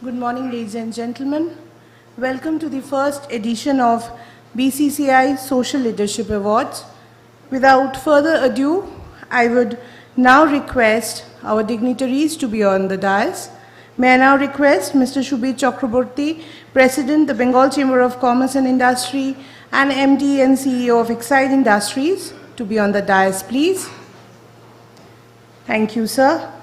Good morning, ladies and gentlemen. Welcome to the first edition of BCC&I Social Leadership Awards. Without further ado, I would now request our dignitaries to be on the dais. May I now request Mr. Shubhit Chakraborty, President, the Bengal Chamber of Commerce and Industry, and MD and CEO of Excite Industries, to be on the dais, please. Thank you, sir.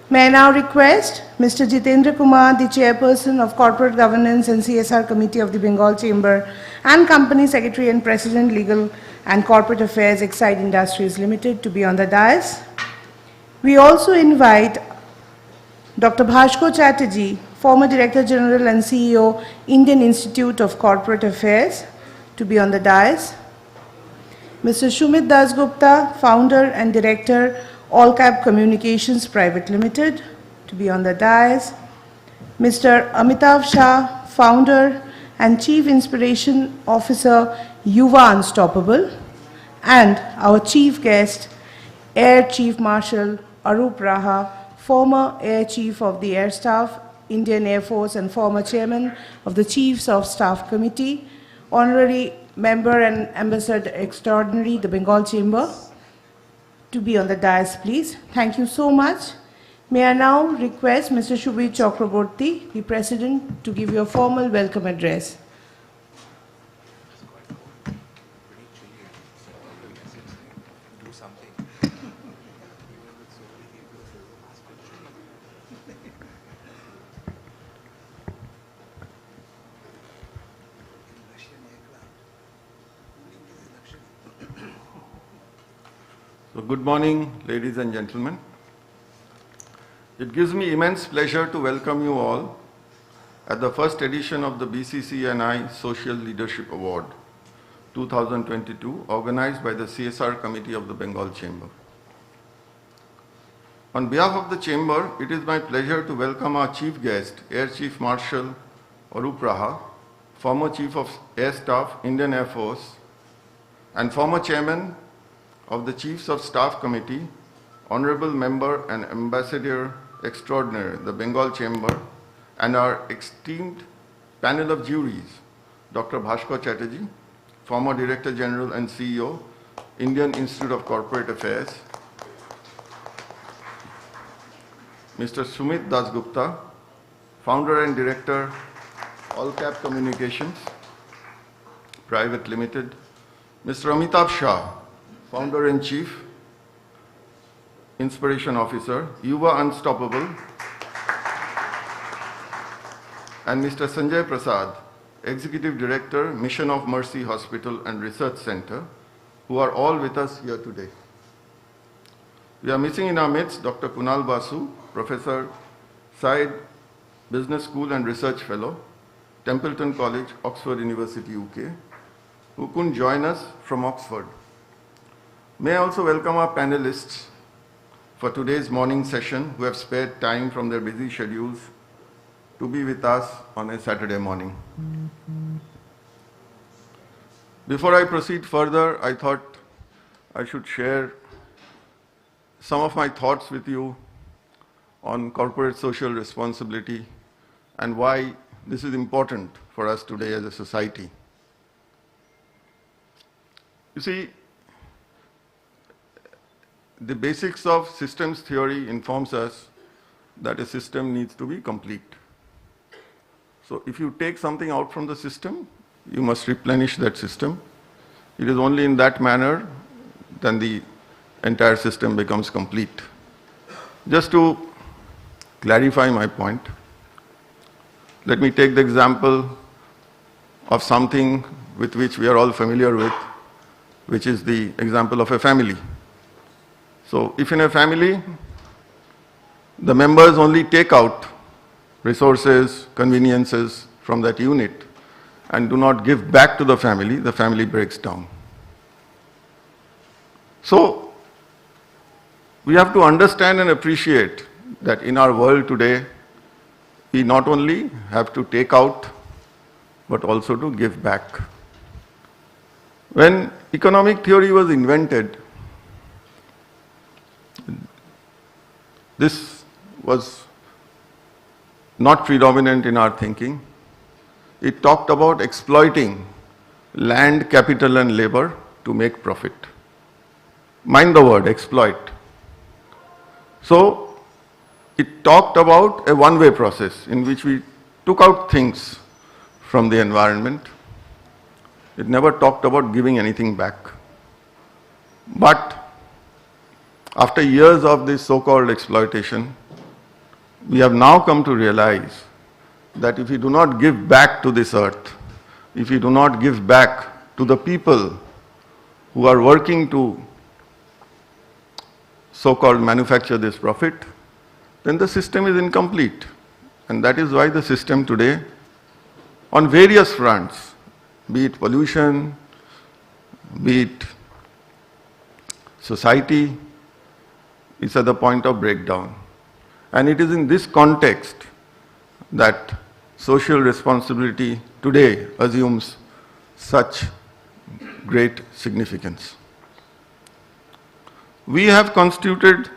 May I now request Mr. Jitendra Kumar, the Chairperson of Corporate Governance and CSR Committee of the Bengal Chamber and Company Secretary and President, Legal and Corporate Affairs, Excite Industries Limited, to be on the dais. We also invite Dr. Bhaskar Chatterjee, former Director General and CEO, Indian Institute of Corporate Affairs, to be on the dais. Mr. Sumit Dasgupta, Founder and Director, All Cap Communications Private Limited, to be on the dais. Mr. Amitav Shah, Founder and Chief Inspiration Officer, Yuva Unstoppable, and our chief guest, Air Chief Marshal Arup Raha, former Air Chief of the Air Staff, Indian Air Force, and former Chairman of the Chiefs of Staff Committee, Honorary Member and Ambassador Extraordinary, the Bengal Chamber, to be on the dais, please. Thank you so much. May I now request Mr. Shubhit Chakraborty, the President, to give you a formal welcome address. So good morning, ladies and gentlemen. It gives me immense pleasure to welcome you all at the first edition of the BCC&I Social Leadership Award 2022, organized by the CSR Committee of the Bengal Chamber. On behalf of the Chamber, it is my pleasure to welcome our Chief Guest, Air Chief Marshal Arup Raha, former Chief of Air Staff, Indian Air Force, and former Chairman of the Chiefs of Staff Committee, Honorable Member and Ambassador Extraordinary, the Bengal Chamber, and our esteemed panel of juries, Dr. Bhaskar Chatterjee, former Director General and CEO, Indian Institute of Corporate Affairs, Mr. Sumit Dasgupta, Founder and Director, All Cap Communications Private Limited, Mr. Amitav Shah, Founder and Chief Inspiration Officer, Yuva Unstoppable, and Mr. Sanjay Prasad, Executive Director, Mission of Mercy Hospital and Research Center, who are all with us here today. We are missing in our midst Dr. Kunal Basu, Professor, Syed Business School and Research Fellow, Templeton College, Oxford University, UK, who couldn't join us from Oxford. May I also welcome our panelists for today's morning session who have spared time from their busy schedules to be with us on a Saturday morning. Before I proceed further, I thought I should share some of my thoughts with you on corporate social responsibility and why this is important for us today as a society. You see, the basics of systems theory informs us that a system needs to be complete. So if you take something out from the system, you must replenish that system. It is only in that manner then the entire system becomes complete. Just to clarify my point, let me take the example of something with which we are all familiar with, which is the example of a family. So if in a family, the members only take out resources, conveniences from that unit and do not give back to the family breaks down. So we have to understand and appreciate that in our world today, we not only have to take out, but also to give back. When economic theory was invented, this was not predominant in our thinking. It talked about exploiting land, capital and labor to make profit. Mind the word, exploit. So it talked about a one-way process in which we took out things from the environment. It never talked about giving anything back. But after years of this so-called exploitation, we have now come to realize that if we do not give back to this earth, if we do not give back to the people who are working to so-called manufacture this profit, then the system is incomplete. And that is why the system today, on various fronts, be it pollution, be it society, is at the point of breakdown. And it is in this context that social responsibility today assumes such great significance. We have constituted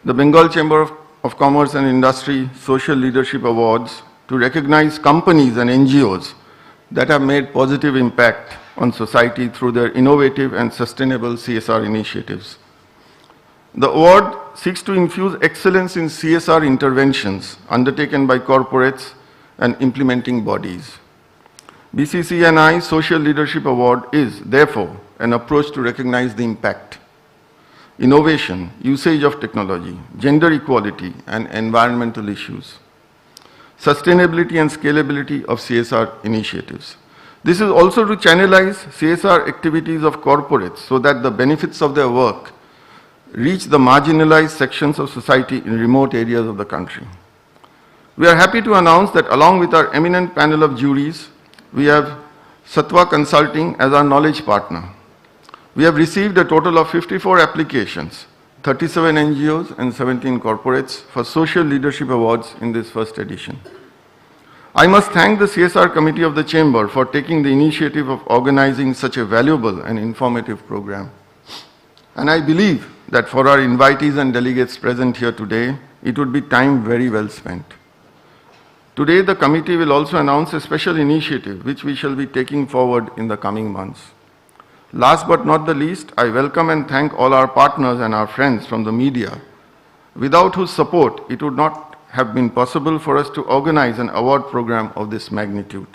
the Bengal Chamber of Commerce and Industry Social Leadership Awards to recognize companies and NGOs that have made positive impact on society through their innovative and sustainable CSR initiatives. The award seeks to infuse excellence in CSR interventions undertaken by corporates and implementing bodies. BCC&I Social Leadership Award is, therefore, an approach to recognize the impact, innovation, usage of technology, gender equality, and environmental issues, sustainability and scalability of CSR initiatives. This is also to channelize CSR activities of corporates so that the benefits of their work reach the marginalized sections of society in remote areas of the country. We are happy to announce that along with our eminent panel of juries, we have Sattva Consulting as our knowledge partner. We have received a total of 54 applications, 37 NGOs and 17 corporates for social leadership awards in this first edition. I must thank the CSR committee of the Chamber for taking the initiative of organizing such a valuable and informative program. And I believe that for our invitees and delegates present here today, it would be time very well spent. Today, the committee will also announce a special initiative which we shall be taking forward in the coming months. Last but not the least, I welcome and thank all our partners and our friends from the media, without whose support it would not have been possible for us to organize an award program of this magnitude.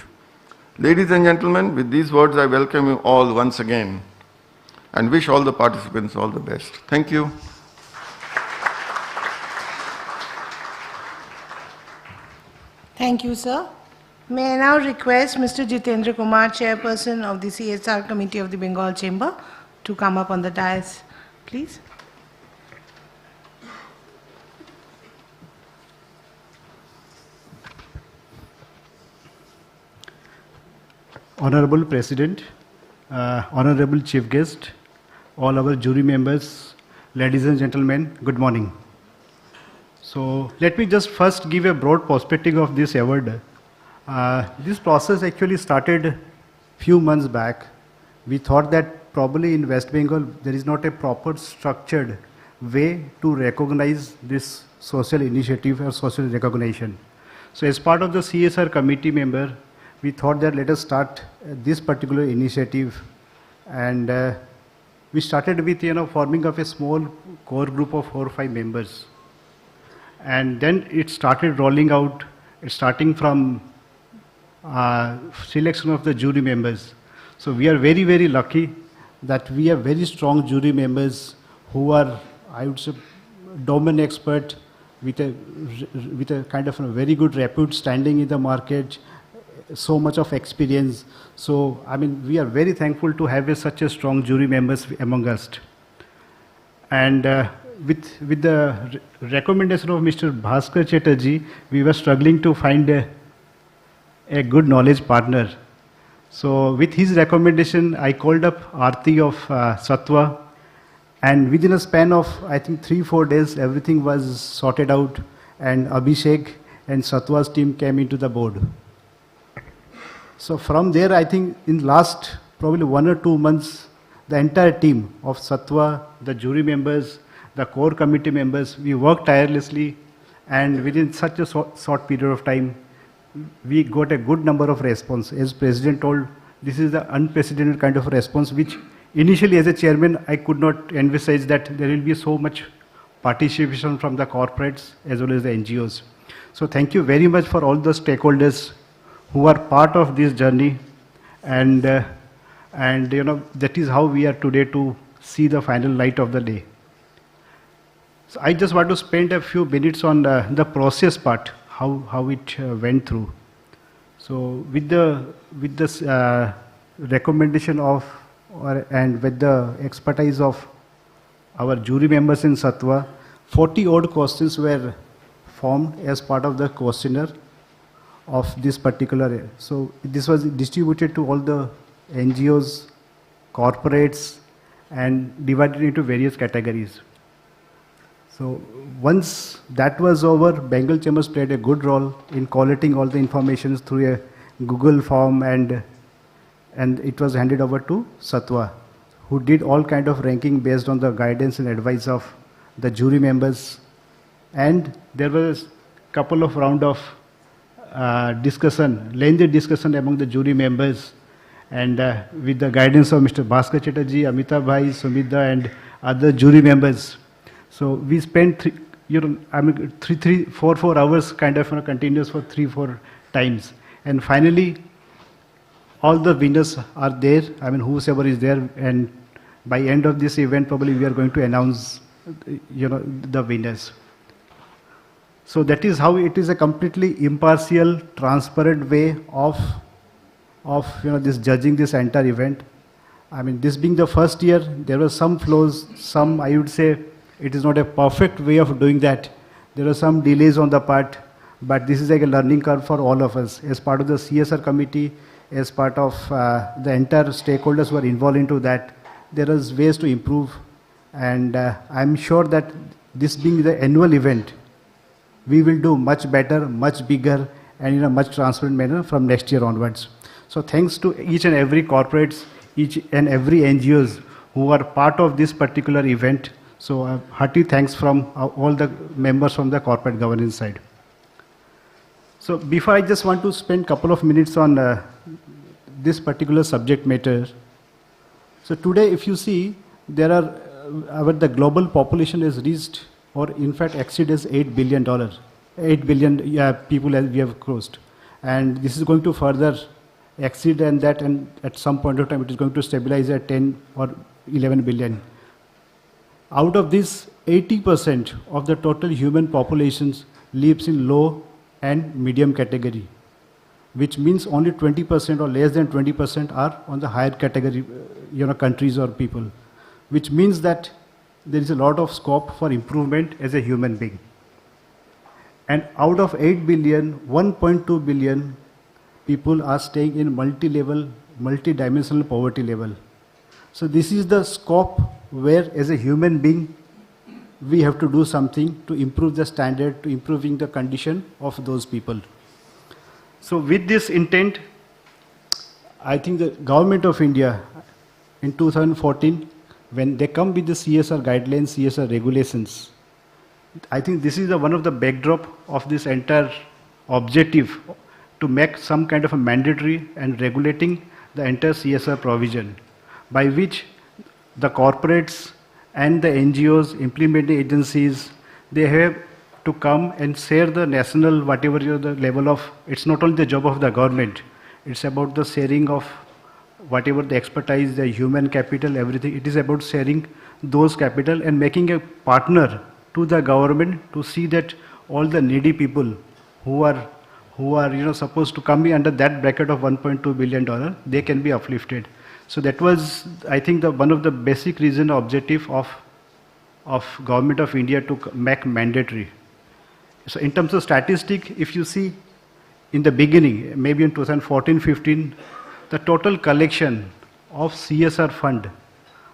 Ladies and gentlemen, with these words, I welcome you all once again and wish all the participants all the best. Thank you. Thank you, sir. May I now request Mr. Jitendra Kumar, Chairperson of the CSR Committee of the Bengal Chamber, to come up on the dais, please. Honorable President, Honorable Chief Guest, all our jury members, ladies and gentlemen, good morning. So let me just first give a broad perspective of this award. This process actually started few months back. We thought that probably in West Bengal there is not a proper structured way to recognize this social initiative or social recognition. So as part of the CSR committee member, we thought that let us start this particular initiative, and we started with forming of a small core group of 4 or 5 members, and then it started rolling out, starting from selection of the jury members. So we are very, very lucky that we have very strong jury members who are, I would say, domain expert with a kind of a very good repute standing in the market, so much of experience. So I mean, we are very thankful to have such a strong jury members among us. And with the recommendation of Mr. Bhaskar Chatterjee, we were struggling to find a good knowledge partner. So with his recommendation, I called up Aarti of Sattva, and within a span of, I think, 3-4 days, everything was sorted out, and Abhishek and Sattva's team came into the board. So from there, I think in last probably 1 or 2 months, the entire team of Sattva, the jury members, the core committee members, we worked tirelessly, And within such a short period of time, we got a good number of response. As President told, this is the unprecedented kind of response, which initially as a chairman, I could not envisage that there will be so much participation from the corporates as well as the NGOs. So thank you very much for all the stakeholders who are part of this journey, and you know, that is how we are today to see the final light of the day. So I just want to spend a few minutes on the process part, how it went through. So with this recommendation of and with the expertise of our jury members in Satwa, 40 odd questions were formed as part of the questionnaire of this particular. So this was distributed to all the NGOs, corporates, and divided into various categories. So once that was over, Bengal Chambers played a good role in collating all the information through a Google form, and it was handed over to Satwa, who did all kind of ranking based on the guidance and advice of the jury members. And there was a couple of round of lengthy discussion among the jury members, and with the guidance of Mr. Bhaskar Chatterjee, Amitabh Bhai, Sumita, and other jury members. So we spent 4 hours kind of continuous for 3-4 times. And finally, all the winners are there, whosoever is there, and by end of this event, probably we are going to announce, the winners. So that is how it is a completely impartial, transparent way of this judging this entire event. This being the first year, there were some flaws, some, I would say, it is not a perfect way of doing that. There are some delays on the part, but this is like a learning curve for all of us. As part of the CSR committee, as part of the entire stakeholders who are involved into that, there is ways to improve. And I'm sure that this being the annual event, we will do much better, much bigger, and in a much transparent manner from next year onwards. So thanks to each and every corporates, each and every NGOs who are part of this particular event. So hearty thanks from all the members from the corporate governance side. So before, I just want to spend a couple of minutes on this particular subject matter. So today, if you see, there are the global population has reached, or in fact exceeds $8 billion. 8 billion people as we have crossed, and this is going to further exceed and that, and at some point of time it is going to stabilize at 10 or 11 billion. Out of this, 80% of the total human populations lives in low and medium category, which means only 20% or less than 20% are on the higher category, countries or people, which means that there is a lot of scope for improvement as a human being. And out of 8 billion, 1.2 billion people are staying in multi-level, multi-dimensional poverty level. So this is the scope where, as a human being, we have to do something to improve the standard, to improving the condition of those people. So with this intent, I think the government of India in 2014, when they come with the CSR guidelines, CSR regulations, I think this is one of the backdrop of this entire objective to make some kind of a mandatory and regulating the entire CSR provision, by which the corporates and the NGOs, implementing agencies, they have to come and share the national, whatever the level of, it's not only the job of the government, it's about the sharing of whatever the expertise, the human capital, everything. It is about sharing those capital and making a partner to the government to see that all the needy people who are supposed to come under that bracket of $1.2 billion, they can be uplifted. So that was, I think, one of the basic reason, objective of Government of India to make mandatory. So in terms of statistic, if you see in the beginning, maybe in 2014-15, the total collection of CSR fund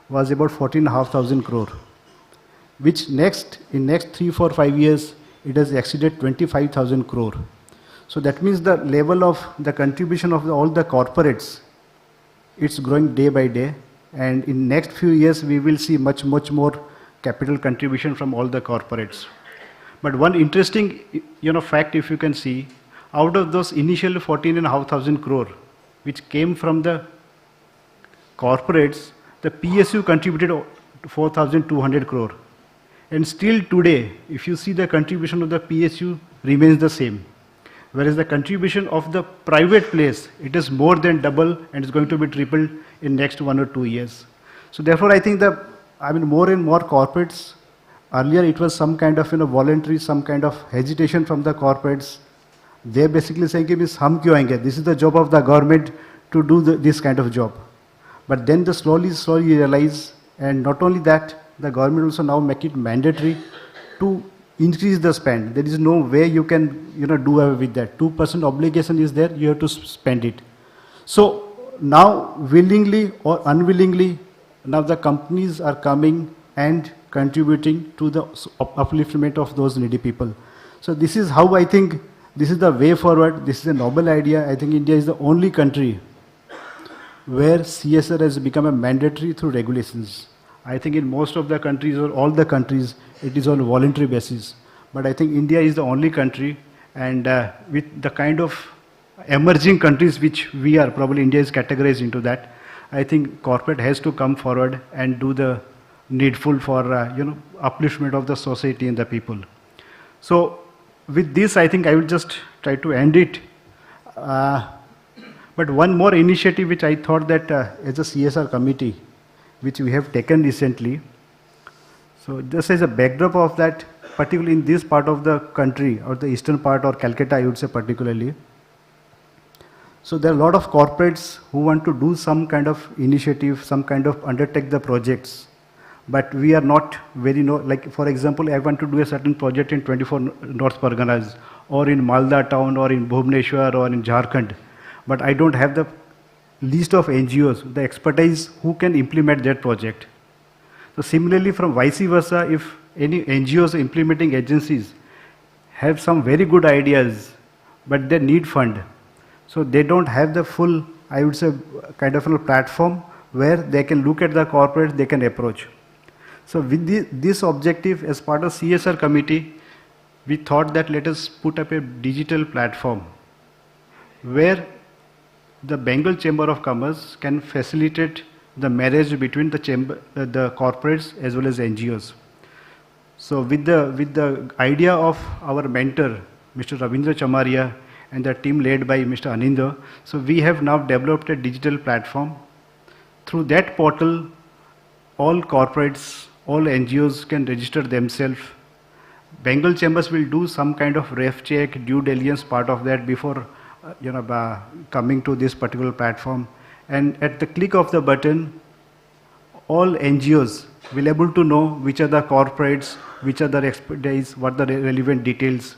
was about 14,500 crore, which in next 3, 4, 5 years, it has exceeded 25,000 crore. So that means the level of the contribution of all the corporates, it's growing day by day, and in next few years we will see much more capital contribution from all the corporates. But one interesting, fact, if you can see, out of those initial 14,500 crore, which came from the corporates, the PSU contributed 4,200 crore. And still today, if you see the contribution of the PSU remains the same. Whereas the contribution of the private place, it is more than double and is going to be tripled in next 1 or 2 years. So therefore, I think more and more corporates, earlier it was some kind of voluntary, some kind of hesitation from the corporates. They're basically saying, hum kyun aayenge? This is the job of the government to do this kind of job. But then they slowly realize, and not only that, the government also now make it mandatory to increase the spend. There is no way you can do away with that. 2% obligation is there, you have to spend it. So now willingly or unwillingly, now the companies are coming and contributing to the upliftment of those needy people. So this is how I think this is the way forward. This is a noble idea. I think India is the only country where CSR has become a mandatory through regulations. I think in most of the countries or all the countries, it is on a voluntary basis. But I think India is the only country, and with the kind of emerging countries which we are, probably India is categorized into that. I think corporate has to come forward and do the needful for upliftment of the society and the people. So with this, I think I will just try to end it. But one more initiative which I thought that as a CSR committee, which we have taken recently. So just as a backdrop of that, particularly in this part of the country, or the eastern part, or Calcutta, I would say particularly. So there are a lot of corporates who want to do some kind of initiative, some kind of undertake the projects. But we are not very, like for example, I want to do a certain project in 24 North Parganas, or in Malda town, or in Bhubaneswar, or in Jharkhand. But I don't have the list of NGOs, the expertise who can implement that project. So similarly, from vice versa, if any NGOs, implementing agencies, have some very good ideas, but they need fund. So they don't have the full, I would say, kind of a platform where they can look at the corporates, they can approach. So with this objective, as part of CSR committee, we thought that let us put up a digital platform where the Bengal Chamber of Commerce can facilitate the marriage between the corporates as well as NGOs. So with the idea of our mentor, Mr. Ravindra Chamaria, and the team led by Mr. Anindo, so we have now developed a digital platform. Through that portal, all corporates, all NGOs can register themselves. Bengal Chambers will do some kind of ref check, due diligence part of that before coming to this particular platform. And at the click of the button, all NGOs will be able to know which are the corporates, which are the expertise, what are the relevant details,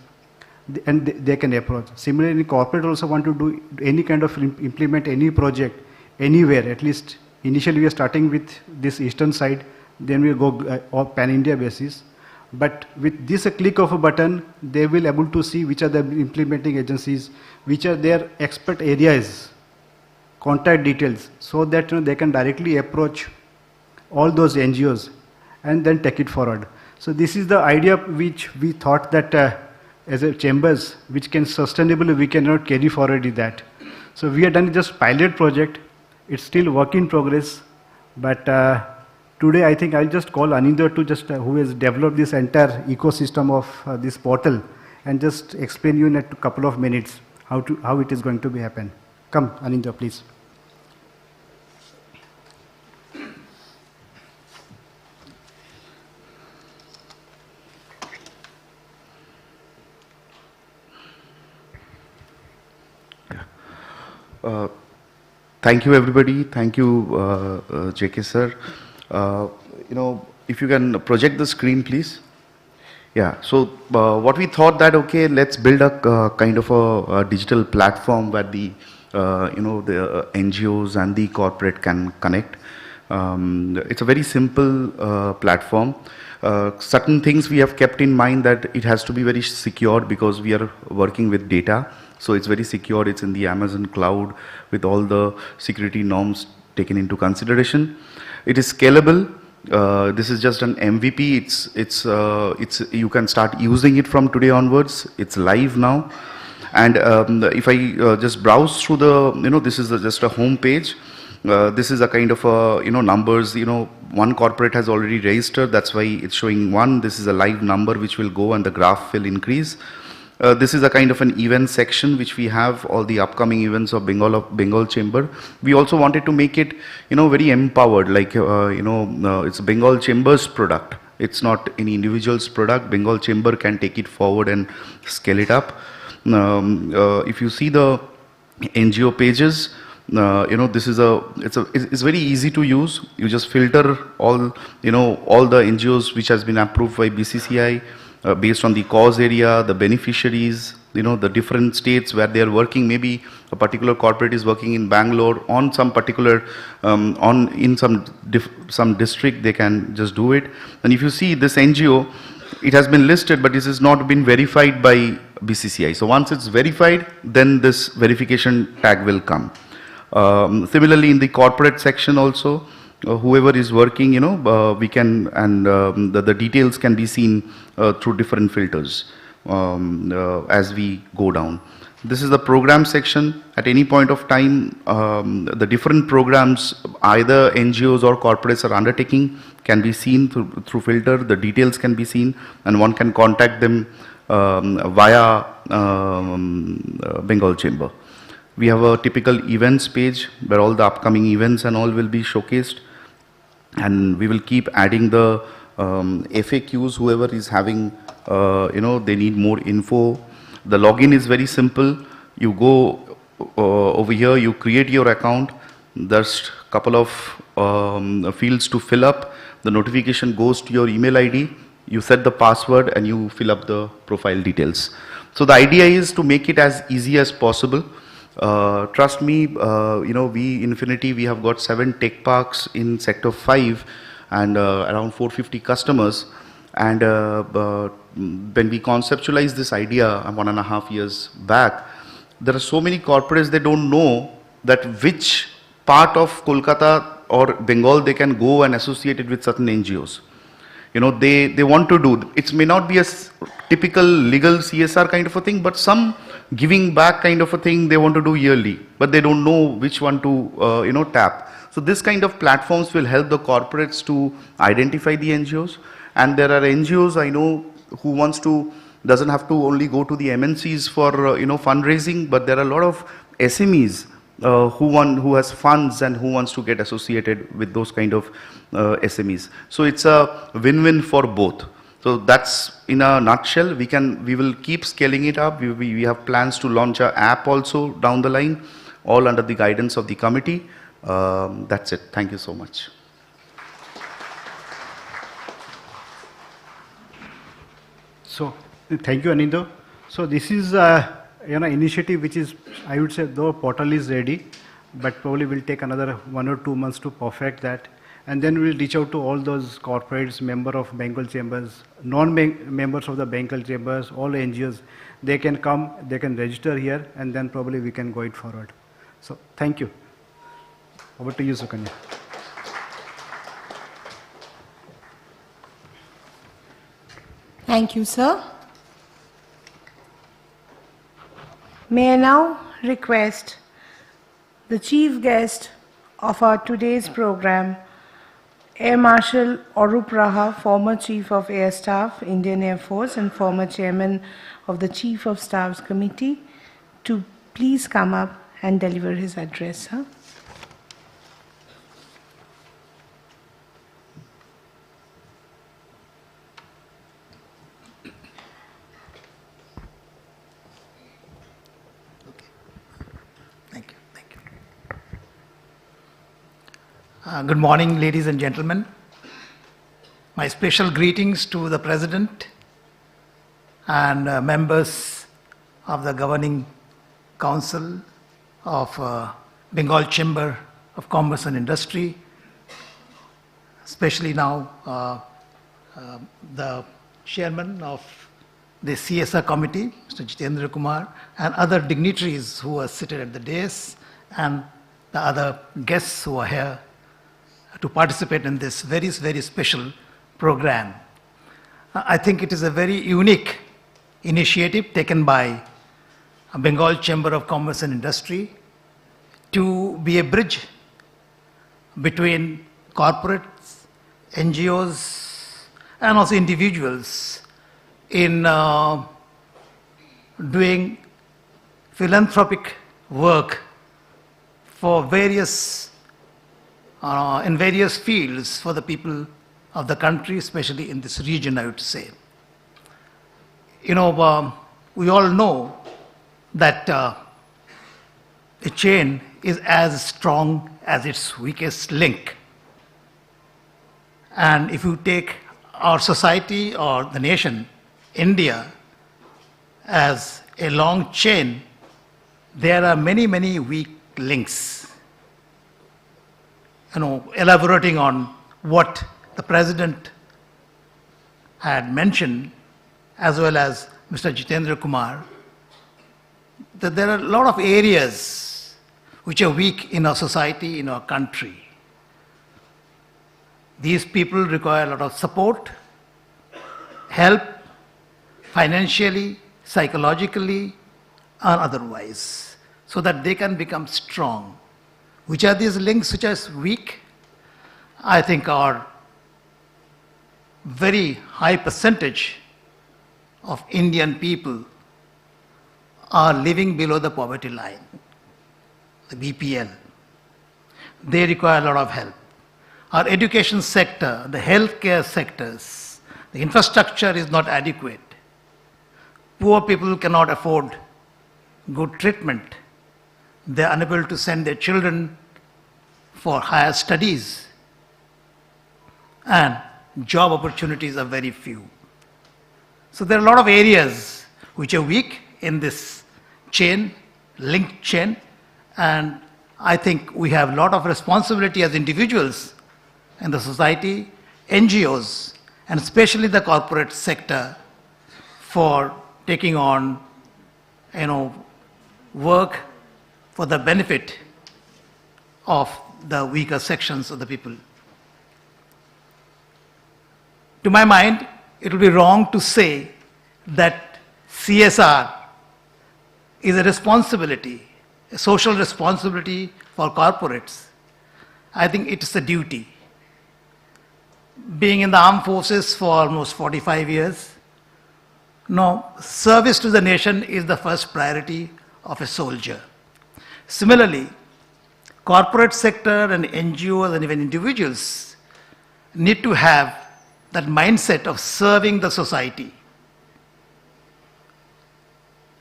and they can approach. Similarly, corporate also want to do any kind of implement any project anywhere. At least initially we are starting with this eastern side, then we go pan-India basis. But with this click of a button, they will able to see which are the implementing agencies, which are their expert areas, contact details, so that they can directly approach all those NGOs and then take it forward. So this is the idea which we thought that as a chambers, which can sustainably we cannot carry forward with that. So we have done just pilot project. It's still work in progress, but today I think I'll just call Anindo to just who has developed this entire ecosystem of this portal, and just explain you in a couple of minutes how it is going to be happen. Come, Anindo, please. Thank you, everybody. Thank you, JK sir. If you can project the screen, please. Yeah. So what we thought that okay, let's build a kind of a digital platform where the the NGOs and the corporate can connect. It's a very simple platform. Certain things we have kept in mind that it has to be very secure because we are working with data. So it's very secure. It's in the Amazon cloud with all the security norms taken into consideration. It is scalable. This is just an MVP. You can start using it from today onwards. It's live now. And if I just browse through this is just a home page. This is a kind of numbers. One corporate has already registered. That's why it's showing 1. This is a live number which will go and the graph will increase. This is a kind of an event section which we have all the upcoming events of Bengal Chamber. We also wanted to make it, very empowered, like, it's Bengal Chamber's product. It's not any individual's product. Bengal Chamber can take it forward and scale it up. If you see the NGO pages, it's very easy to use. You just filter all the NGOs which has been approved by BCCI. Based on the cause area, the beneficiaries, the different states where they are working. Maybe a particular corporate is working in Bangalore on some particular, in some district, they can just do it. And if you see this NGO, it has been listed, but this has not been verified by BCCI. So once it's verified, then this verification tag will come. Similarly, in the corporate section also, whoever is working, we can, and the details can be seen through different filters as we go down. This is the program section. At any point of time, the different programs, either NGOs or corporates are undertaking, can be seen through filter. The details can be seen, and one can contact them via Bengal Chamber. We have a typical events page where all the upcoming events and all will be showcased. And we will keep adding the FAQs, whoever is having, they need more info. The login is very simple. You go over here, you create your account. There's a couple of fields to fill up. The notification goes to your email ID. You set the password and you fill up the profile details. So the idea is to make it as easy as possible. Trust me, we Infinity, we have got 7 tech parks in Sector 5 and around 450 customers. And when we conceptualized this idea 1.5 years back, there are so many corporates, they don't know that which part of Kolkata or Bengal they can go and associate it with certain NGOs. They want to do, it may not be a typical legal CSR kind of a thing, but some giving back kind of a thing they want to do yearly, but they don't know which one to, tap. So this kind of platforms will help the corporates to identify the NGOs. And there are NGOs I know who doesn't have to only go to the MNCs for, fundraising, but there are a lot of SMEs who has funds and who wants to get associated with those kind of SMEs. So it's a win-win for both. So that's in a nutshell. We will keep scaling it up. We have plans to launch an app also down the line, all under the guidance of the committee. That's it. Thank you so much. So thank you, Anindo. So this is initiative which is, I would say, though portal is ready, but probably will take another 1 or 2 months to perfect that. And then we'll reach out to all those corporates, member of Bengal Chambers, non-members of the Bengal Chambers, all NGOs. They can come, they can register here, and then probably we can go it forward. So thank you. Over to you, Sukanya. Thank you, sir. May I now request the chief guest of our today's program, Air Marshal Arup Raha, former Chief of Air Staff, Indian Air Force, and former Chairman of the Chief of Staff's Committee, to please come up and deliver his address, sir. Good morning, ladies and gentlemen. My special greetings to the President and members of the Governing Council of Bengal Chamber of Commerce and Industry, especially now the Chairman of the CSR Committee, Mr. Jitendra Kumar, and other dignitaries who are seated at the dais, and the other guests who are here to participate in this very, very special program. I think it is a very unique initiative taken by Bengal Chamber of Commerce and Industry to be a bridge between corporates, NGOs, and also individuals in doing philanthropic work for various, in various fields for the people of the country, especially in this region, I would say. You know, we all know that a chain is as strong as its weakest link. And if you take our society or the nation, India, as a long chain, there are many, many weak links. You know, elaborating on what the President had mentioned, as well as Mr. Jitendra Kumar, that there are a lot of areas which are weak in our society, in our country. These people require a lot of support, help, financially, psychologically, and otherwise, so that they can become strong. Which are these links which are weak? I think our very high percentage of Indian people are living below the poverty line, the BPL. They require a lot of help. Our education sector, the healthcare sectors, the infrastructure is not adequate. Poor people cannot afford good treatment. They are unable to send their children for higher studies. And job opportunities are very few. So there are a lot of areas which are weak in this chain, linked chain, and I think we have a lot of responsibility as individuals in the society, NGOs, and especially the corporate sector for taking on, work for the benefit of the weaker sections of the people. To my mind, it will be wrong to say that CSR is a responsibility, a social responsibility for corporates. I think it is a duty. Being in the armed forces for almost 45 years, no, service to the nation is the first priority of a soldier. Similarly, corporate sector and NGOs and even individuals need to have that mindset of serving the society.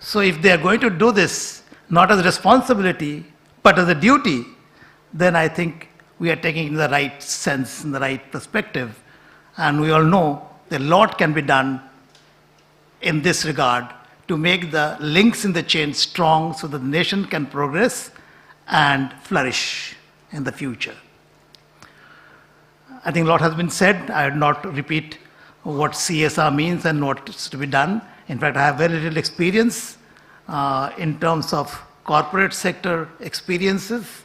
So if they are going to do this, not as a responsibility, but as a duty, then I think we are taking it in the right sense, in the right perspective. And we all know that a lot can be done in this regard to make the links in the chain strong so that the nation can progress and flourish in the future. I think a lot has been said. I would not repeat what CSR means and what is to be done. In fact, I have very little experience in terms of corporate sector experiences.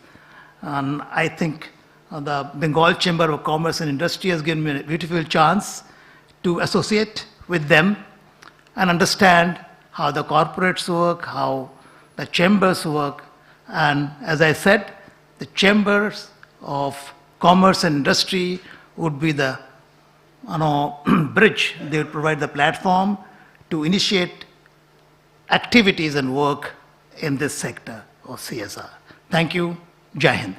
And I think the Bengal Chamber of Commerce and Industry has given me a beautiful chance to associate with them and understand how the corporates work, how the chambers work. And as I said, the chambers of commerce and industry would be the bridge. They would provide the platform to initiate activities and work in this sector of CSR. Thank you. Jai Hind.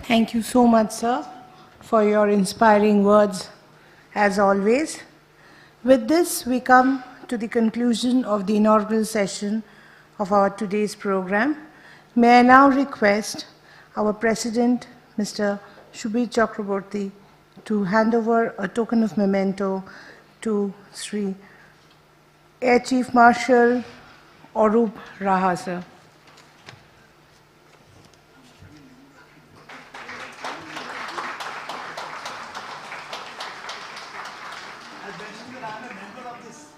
Thank you so much, sir, for your inspiring words, as always. With this, we come to the conclusion of the inaugural session of our today's program. May I now request our President, Mr. Shubir Chakraborty, to hand over a token of memento to Sri Air Chief Marshal Arup Raha, sir. As mentioned, I am a member of this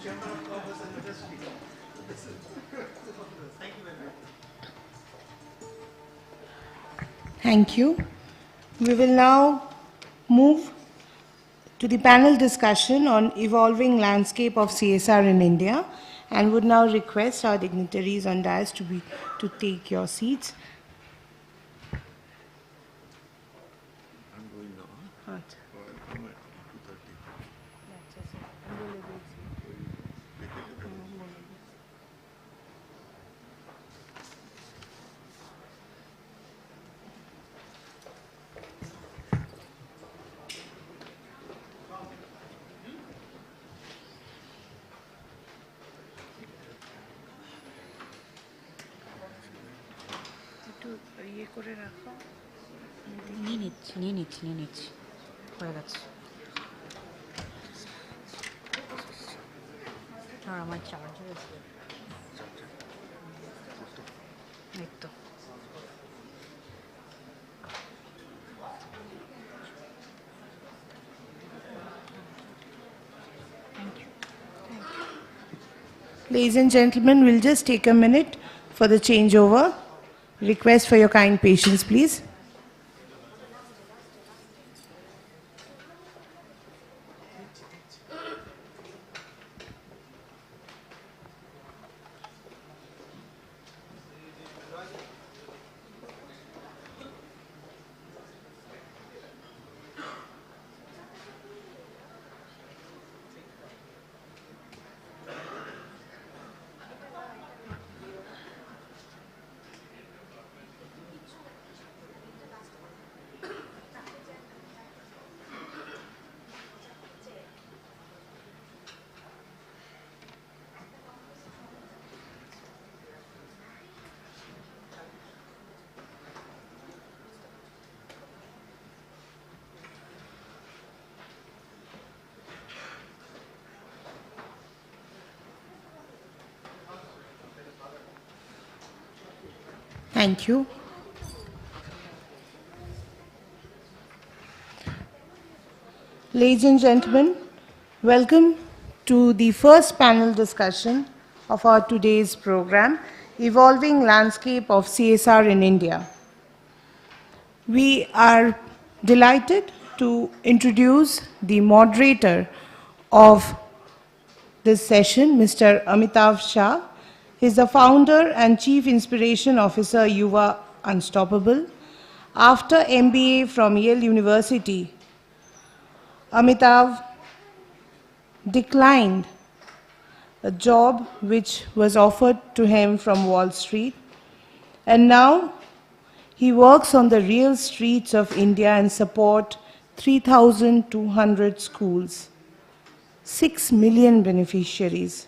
Chamber of Thank you. We will now move to the panel discussion on evolving landscape of CSR in India, and would now request our dignitaries on dais to take your seats. নিয়ে নিচ্ছি হয়ে গেছে আর আমার charger আছে এই তো Ladies and gentlemen, we'll just take a minute for the changeover. Request for your kind patience, please. Thank you. Ladies and gentlemen, welcome to the first panel discussion of our today's program, Evolving Landscape of CSR in India. We are delighted to introduce the moderator of this session, Mr. Amitav Shah. He is the founder and Chief Inspiration Officer, Yuva Unstoppable. After MBA from Yale University, Amitav declined a job which was offered to him from Wall Street, and now he works on the real streets of India and support 3,200 schools, 6 million beneficiaries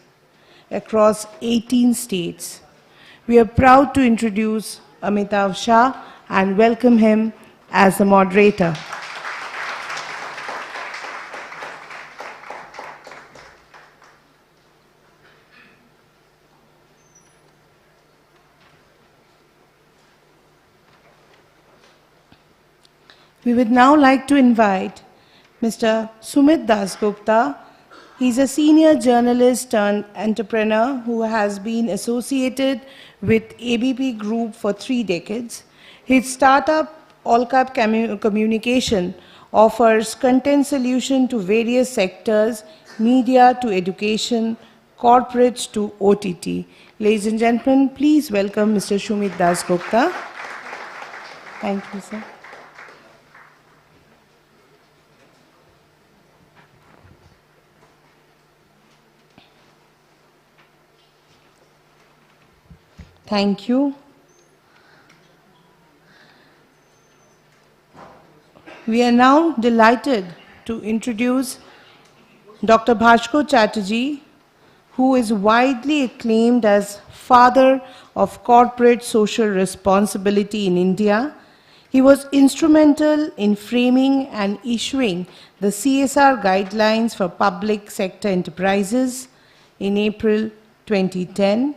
across 18 states. We are proud to introduce Amitav Shah and welcome him as the moderator. We would now like to invite Mr. Sumit Dasgupta. He's a senior journalist turned entrepreneur who has been associated with ABP Group for 3 decades. His startup, All Cap Communication, offers content solution to various sectors, media to education, corporates to OTT. Ladies and gentlemen, please welcome Mr. Sumit Dasgupta. Thank you, sir. Thank you. We are now delighted to introduce Dr. Bhaskar Chatterjee, who is widely acclaimed as father of corporate social responsibility in India. He was instrumental in framing and issuing the CSR guidelines for public sector enterprises in April 2010.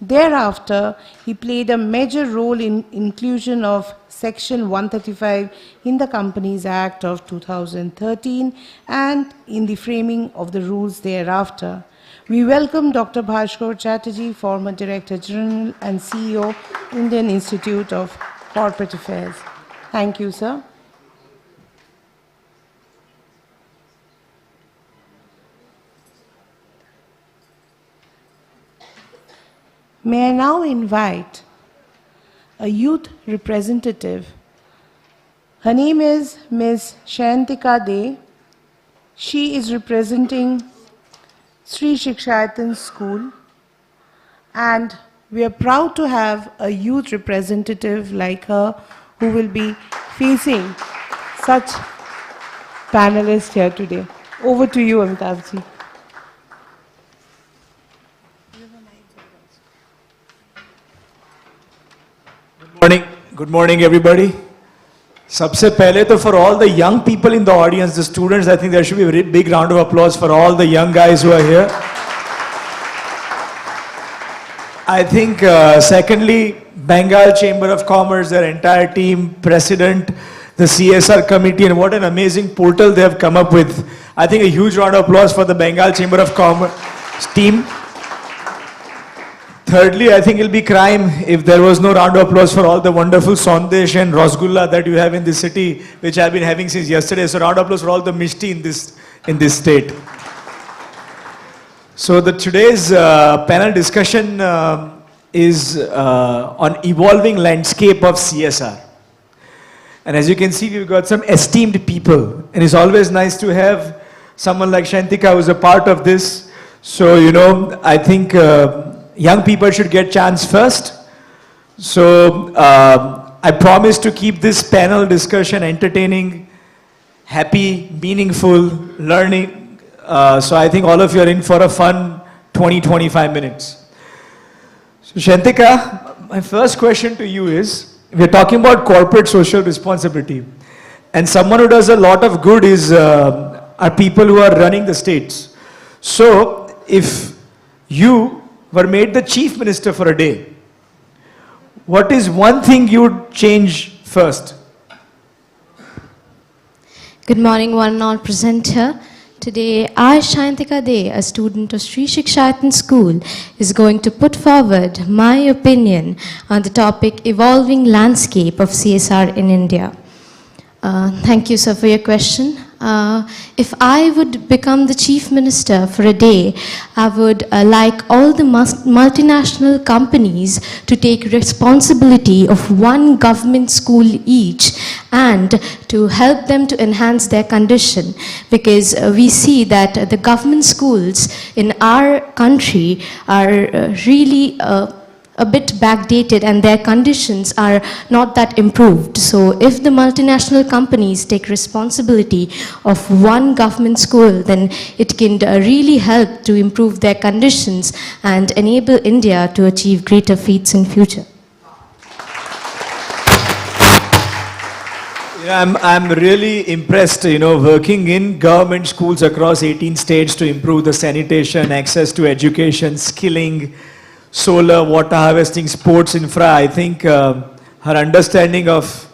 Thereafter, he played a major role in inclusion of Section 135 in the Companies Act of 2013 and in the framing of the rules thereafter. We welcome Dr. Bhaskar Chatterjee, former Director General and CEO, Indian Institute of Corporate Affairs. Thank you, sir. May I now invite a youth representative. Her name is Ms. Shayantika De. She is representing Sri Shikshayatan School, and we are proud to have a youth representative like her who will be facing such panelists here today. Over to you, Amitabh ji. Good morning, everybody. Sabse pehle to for all the young people in the audience, the students, I think there should be a very big round of applause for all the young guys who are here. I think, secondly, Bengal Chamber of Commerce, their entire team, president, the CSR committee, and what an amazing portal they have come up with. I think a huge round of applause for the Bengal Chamber of Commerce team. Thirdly, I think it'll be crime if there was no round of applause for all the wonderful Sandesh and Rasgulla that you have in this city, which I've been having since yesterday. So round of applause for all the Mishti in this state. So today's panel discussion is on evolving landscape of CSR. And as you can see, we've got some esteemed people. And it's always nice to have someone like Shantika who's a part of this. So, you know, I think young people should get chance first. So I promise to keep this panel discussion entertaining, happy, meaningful, learning. So I think all of you are in for a fun 20-25 minutes. So Shantika, my first question to you is, we're talking about corporate social responsibility. And someone who does a lot of good is are people who are running the states. So if you were made the chief minister for a day, what is one thing you would change first? Good morning, one and all present here. Today, I, Shayantika De, a student of Sri Shikshayatan School, is going to put forward my opinion on the topic Evolving Landscape of CSR in India. Thank you, sir, for your question. If I would become the chief minister for a day, I would like all the multinational companies to take responsibility of one government school each and to help them to enhance their condition, because we see that the government schools in our country are really a bit backdated and their conditions are not that improved. So if the multinational companies take responsibility of one government school, then it can really help to improve their conditions and enable India to achieve greater feats in future. Yeah, I'm really impressed, you know, working in government schools across 18 states to improve the sanitation, access to education, skilling, solar, water harvesting, sports infra. I think her understanding of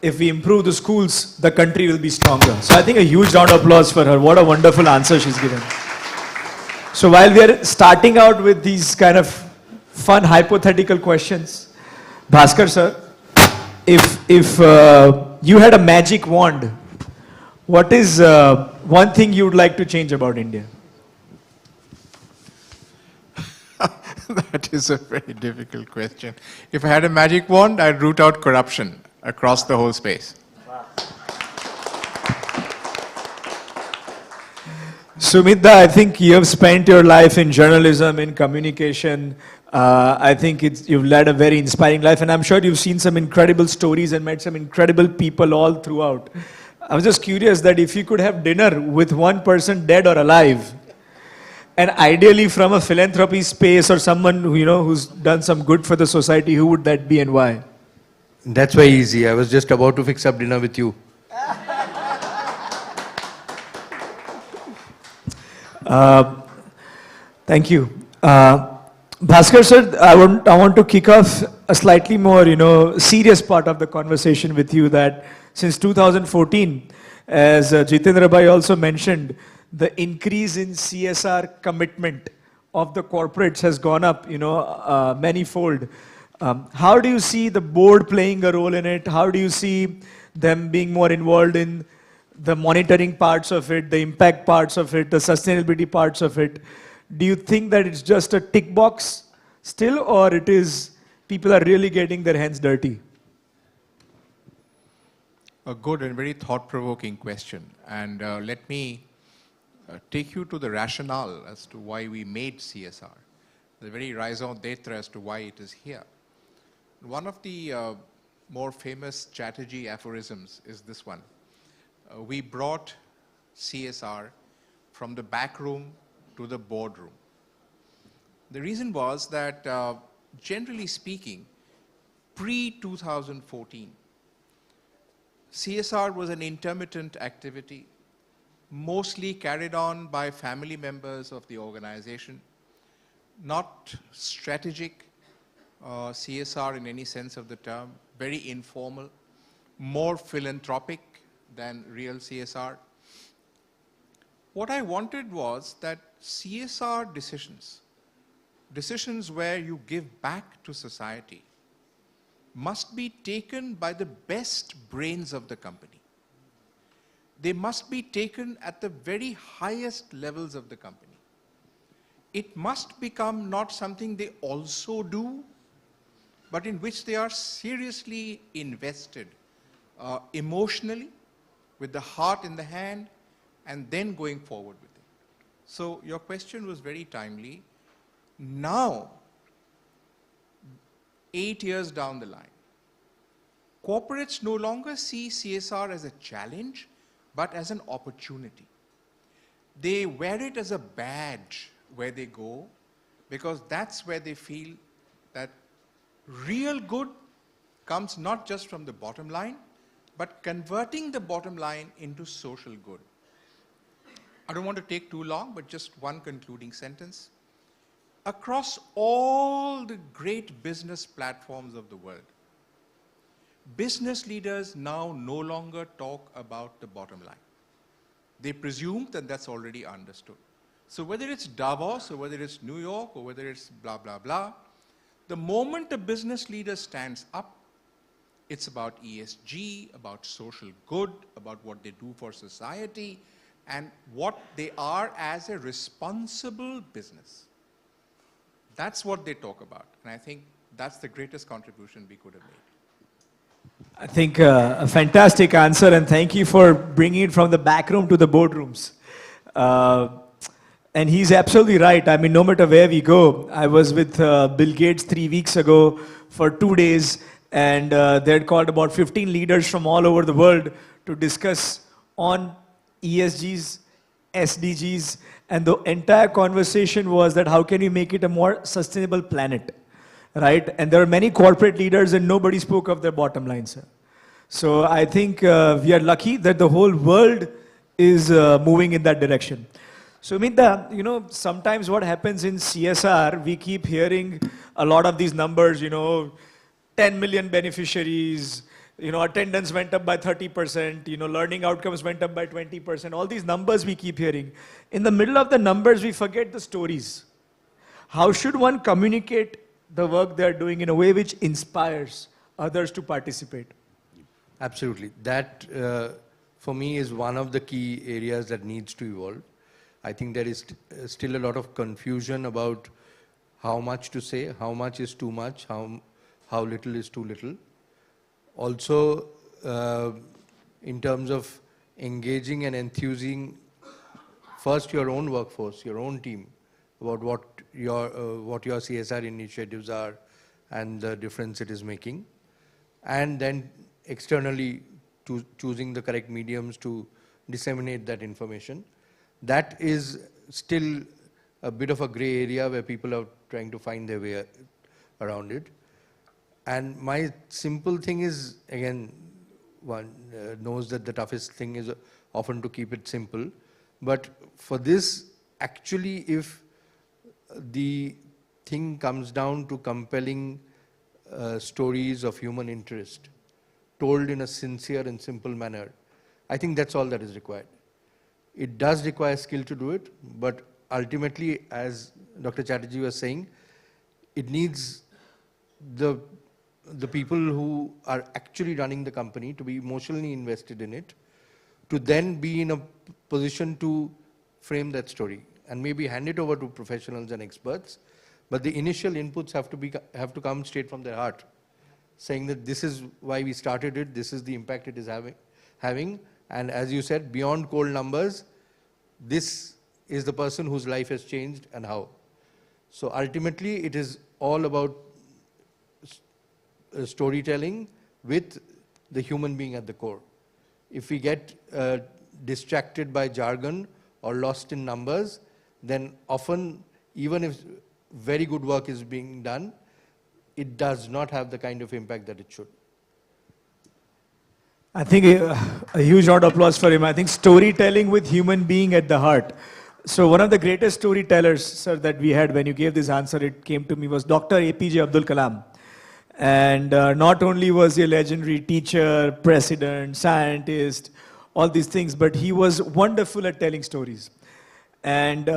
if we improve the schools, the country will be stronger. So I think a huge round of applause for her. What a wonderful answer she's given. So while we are starting out with these kind of fun hypothetical questions, Bhaskar sir, if you had a magic wand, what is one thing you would like to change about India? That is a very difficult question. If I had a magic wand, I'd root out corruption across the whole space. Sumita, I think you have spent your life in journalism, in communication. I think you've led a very inspiring life, and I'm sure you've seen some incredible stories and met some incredible people all throughout. I was just curious that if you could have dinner with one person, dead or alive, and ideally from a philanthropy space or someone who, you know, who's done some good for the society, who would that be and why? That's very easy. I was just about to fix up dinner with you. Thank you. Bhaskar sir, I want to kick off a slightly more, you know, serious part of the conversation with you, that since 2014, as Jitendra Bhai also mentioned, the increase in CSR commitment of the corporates has gone up, manyfold. How do you see the board playing a role in it? How do you see them being more involved in the monitoring parts of it, the impact parts of it, the sustainability parts of it? Do you think that it's just a tick box still, or it is people are really getting their hands dirty? A good and very thought-provoking question. And let me take you to the rationale as to why we made CSR, the very raison d'etre as to why it is here. One of the more famous strategy aphorisms is this one. We brought CSR from the back room to the boardroom. The reason was that, generally speaking, pre-2014, CSR was an intermittent activity, mostly carried on by family members of the organization, not strategic CSR in any sense of the term, very informal, more philanthropic than real CSR. What I wanted was that CSR decisions where you give back to society, must be taken by the best brains of the company. They must be taken at the very highest levels of the company. It must become not something they also do, but in which they are seriously invested emotionally, with the heart in the hand, and then going forward with it. So your question was very timely. Now, 8 years down the line, corporates no longer see CSR as a challenge, but as an opportunity. They wear it as a badge where they go, because that's where they feel that real good comes not just from the bottom line, but converting the bottom line into social good. I don't want to take too long, but just one concluding sentence. Across all the great business platforms of the world, business leaders now no longer talk about the bottom line. They presume that that's already understood. So whether it's Davos, or whether it's New York, or whether it's blah, blah, blah, the moment a business leader stands up, it's about ESG, about social good, about what they do for society, and what they are as a responsible business. That's what they talk about. And I think that's the greatest contribution we could have made. I think a fantastic answer, and thank you for bringing it from the back room to the boardrooms. And he's absolutely right. I mean, no matter where we go, I was with Bill Gates 3 weeks ago for 2 days, and they had called about 15 leaders from all over the world to discuss on ESGs, SDGs, and the entire conversation was that how can we make it a more sustainable planet, right? And there are many corporate leaders and nobody spoke of their bottom line, sir. So I think we are lucky that the whole world is moving in that direction. So Minda, sometimes what happens in CSR, we keep hearing a lot of these numbers, 10 million beneficiaries, attendance went up by 30%, learning outcomes went up by 20%, all these numbers we keep hearing. In the middle of the numbers, we forget the stories. How should one communicate the work they're doing in a way which inspires others to participate? Absolutely. That, for me, is one of the key areas that needs to evolve. I think there is still a lot of confusion about how much to say, how much is too much, how little is too little. Also, in terms of engaging and enthusing first your own workforce, your own team, about what your CSR initiatives are and the difference it is making, and then externally choosing the correct mediums to disseminate that information. That is still a bit of a gray area where people are trying to find their way around it. And my simple thing is, again, one knows that the toughest thing is often to keep it simple. But for this, actually, if the thing comes down to compelling stories of human interest, told in a sincere and simple manner, I think that's all that is required. It does require skill to do it, but ultimately, as Dr. Chatterjee was saying, it needs the people who are actually running the company to be emotionally invested in it, to then be in a position to frame that story and maybe hand it over to professionals and experts. But the initial inputs have to come straight from their heart, saying that this is why we started it, this is the impact it is having, and as you said, beyond cold numbers, this is the person whose life has changed and how. So ultimately, it is all about storytelling with the human being at the core. If we get distracted by jargon or lost in numbers, then often, even if very good work is being done, it does not have the kind of impact that it should. I think a huge round of applause for him. I think storytelling with human being at the heart. So one of the greatest storytellers, sir, that we had when you gave this answer, it came to me, was Dr. APJ Abdul Kalam. And not only was he a legendary teacher, president, scientist, all these things, but he was wonderful at telling stories. And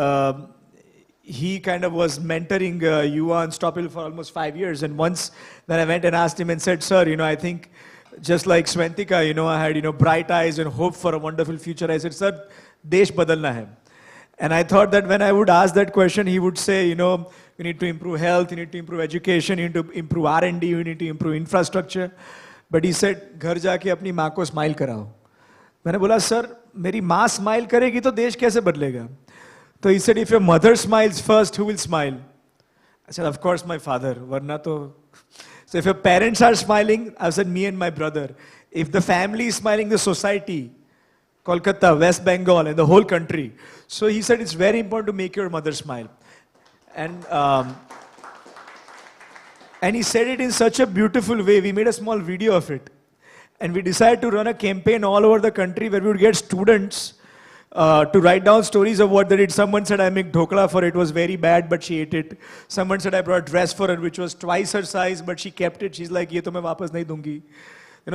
he kind of was mentoring Yuva and Stoppel for almost 5 years. And once then I went and asked him and said, sir, I think just like Swantika, I had, bright eyes and hope for a wonderful future. I said, sir, desh badalna hai. And I thought that when I would ask that question, he would say, you need to improve health, you need to improve education, you need to improve R&D, you need to improve infrastructure. But he said, घर जाके अपनी माँ को smile कराओ. मैंने बोला, sir, मेरी माँ smile करेगी तो देश कैसे बदलेगा? So he said, if your mother smiles first, who will smile? I said, of course, my father. Varna to. So if your parents are smiling, I said, me and my brother. If the family is smiling, the society, Kolkata, West Bengal, and the whole country. So he said, it's very important to make your mother smile. And he said it in such a beautiful way. We made a small video of it. And we decided to run a campaign all over the country where we would get students to write down stories of what they did. Someone said, I make dhokla for her, it was very bad, but she ate it. Someone said, I brought a dress for her, which was twice her size, but she kept it. She's like, ye to main wapas nahi dungi.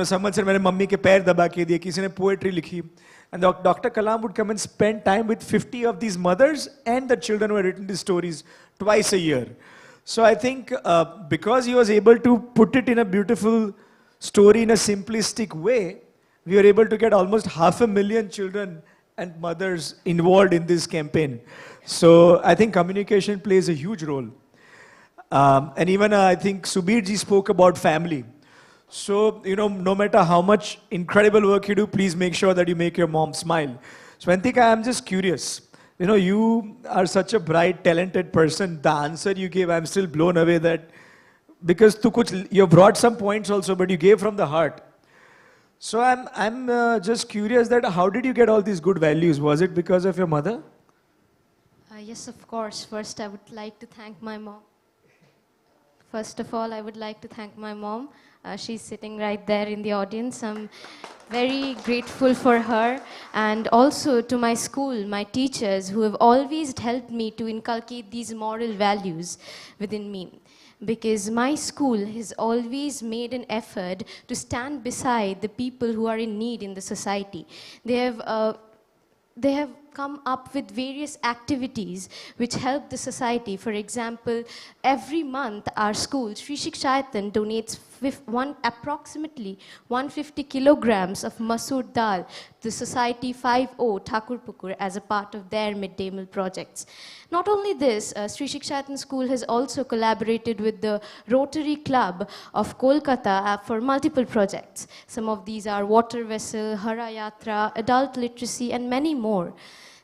Someone said, maine mummy ke pair daba ke diye. Kisi ne poetry likhi. And Dr. Kalam would come and spend time with 50 of these mothers and the children who had written these stories twice a year. So I think because he was able to put it in a beautiful story in a simplistic way, we were able to get almost 500,000 children and mothers involved in this campaign. So I think communication plays a huge role. And even I think Subirji spoke about family. So, no matter how much incredible work you do, please make sure that you make your mom smile. Swantika, I'm just curious. You are such a bright, talented person. The answer you gave, I'm still blown away that, because you brought some points also, but you gave from the heart. So I'm just curious that how did you get all these good values? Was it because of your mother? Yes, of course. First, I would like to thank my mom. First of all, I would like to thank my mom. She's sitting right there in the audience. I'm very grateful for her. And also to my school, my teachers, who have always helped me to inculcate these moral values within me. Because my school has always made an effort to stand beside the people who are in need in the society. They have come up with various activities which help the society. For example, every month our school, Sri Shikshayatan, donates approximately 150 kilograms of masoor dal to Society 5O Thakurpukur as a part of their midday meal projects. Not only this, Sri Shikshayatan School has also collaborated with the Rotary Club of Kolkata for multiple projects. Some of these are water vessel, Hara Yatra, adult literacy, and many more.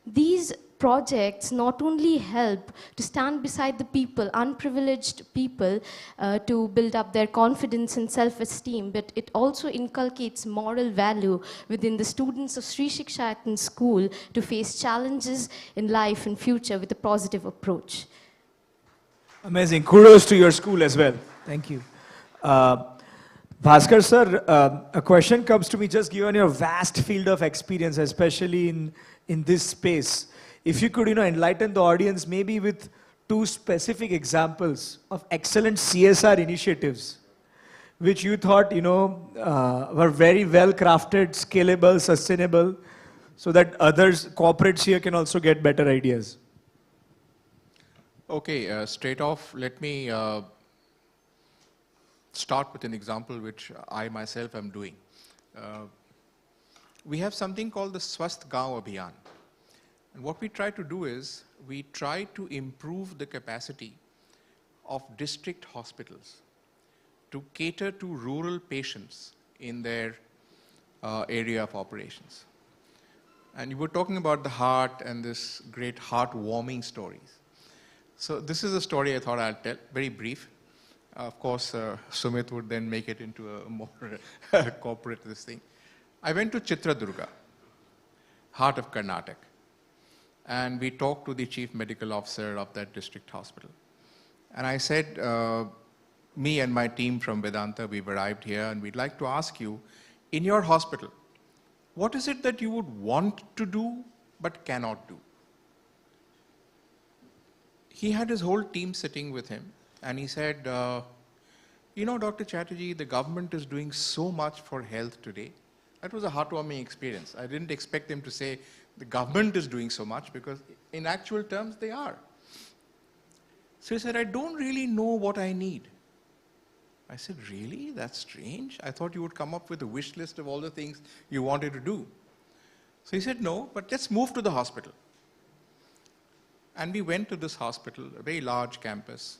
These projects not only help to stand beside the people, unprivileged people, to build up their confidence and self-esteem, but it also inculcates moral value within the students of Sri Shikshayatan School to face challenges in life and future with a positive approach. Amazing. Kudos to your school as well. Thank you. Bhaskar sir, a question comes to me just given your vast field of experience, especially in this space. If you could, enlighten the audience maybe with 2 specific examples of excellent CSR initiatives, which you thought, were very well crafted, scalable, sustainable, so that others, corporates here can also get better ideas. Okay, straight off, let me start with an example which I myself am doing. We have something called the Swasth Gaon Abhiyan. And what we try to do is, we try to improve the capacity of district hospitals to cater to rural patients in their area of operations. And you were talking about the heart and this great heart-warming stories. So this is a story I thought I'll tell, very brief. Of course, Sumit would then make it into a more corporate this thing. I went to Chitradurga, heart of Karnataka, and we talked to the chief medical officer of that district hospital. And I said, me and my team from Vedanta, we've arrived here and we'd like to ask you, in your hospital, what is it that you would want to do but cannot do? He had his whole team sitting with him and he said, you know, Dr. Chatterjee, the government is doing so much for health today. That was a heartwarming experience. I didn't expect them to say the government is doing so much because in actual terms they are. So he said, I don't really know what I need. I said, really? That's strange. I thought you would come up with a wish list of all the things you wanted to do. So he said, no, but let's move to the hospital. And we went to this hospital, a very large campus.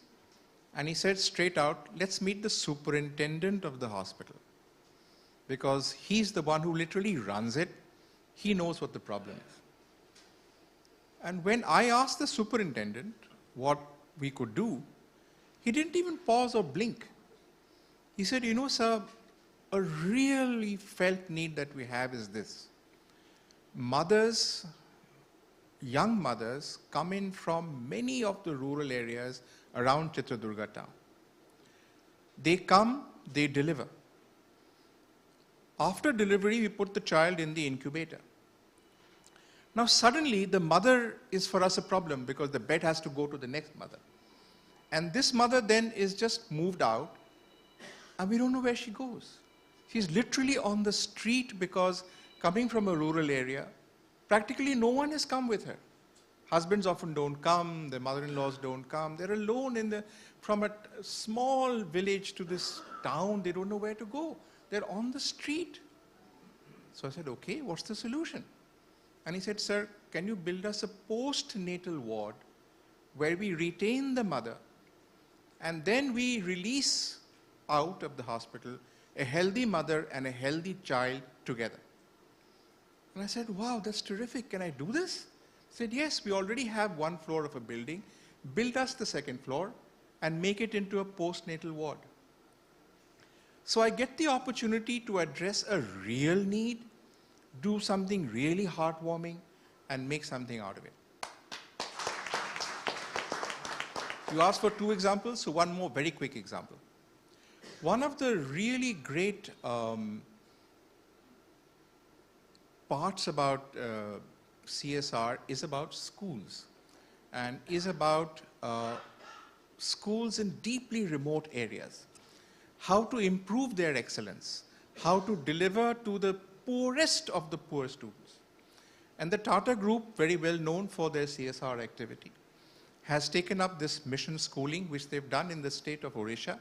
And he said straight out, let's meet the superintendent of the hospital. Because he's the one who literally runs it. He knows what the problem is. And when I asked the superintendent what we could do, he didn't even pause or blink. He said, you know, sir, a really felt need that we have is this. Mothers, young mothers come in from many of the rural areas around Chitradurga town. They come, they deliver. After delivery, we put the child in the incubator. Now suddenly the mother is for us a problem because the bed has to go to the next mother. And this mother then is just moved out and we don't know where she goes. She's literally on the street because coming from a rural area, practically no one has come with her. Husbands often don't come, their mother-in-laws don't come. They're alone from a small village to this town. They don't know where to go. They're on the street. So I said, okay, what's the solution? And he said, sir, can you build us a postnatal ward where we retain the mother and then we release out of the hospital a healthy mother and a healthy child together? And I said, wow, that's terrific. Can I do this? He said, yes, we already have one floor of a building. Build us the second floor and make it into a postnatal ward. So I get the opportunity to address a real need, do something really heartwarming, and make something out of it. You asked for two examples, so one more very quick example. One of the really great parts about CSR is about schools and is about schools in deeply remote areas. How to improve their excellence, how to deliver to the poorest of the poor students. And the Tata Group, very well known for their CSR activity, has taken up this mission schooling, which they've done in the state of Odisha.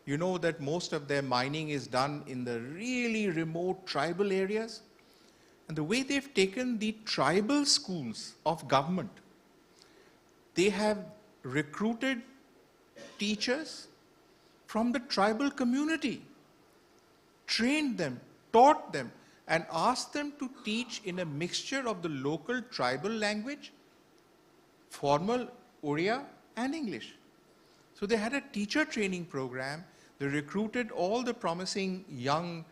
You know that most of their mining is done in the really remote tribal areas. And the way they've taken the tribal schools of government, they have recruited teachers from the tribal community, trained them, taught them, and asked them to teach in a mixture of the local tribal language, formal Oriya and English. So they had a teacher training program. They recruited all the promising young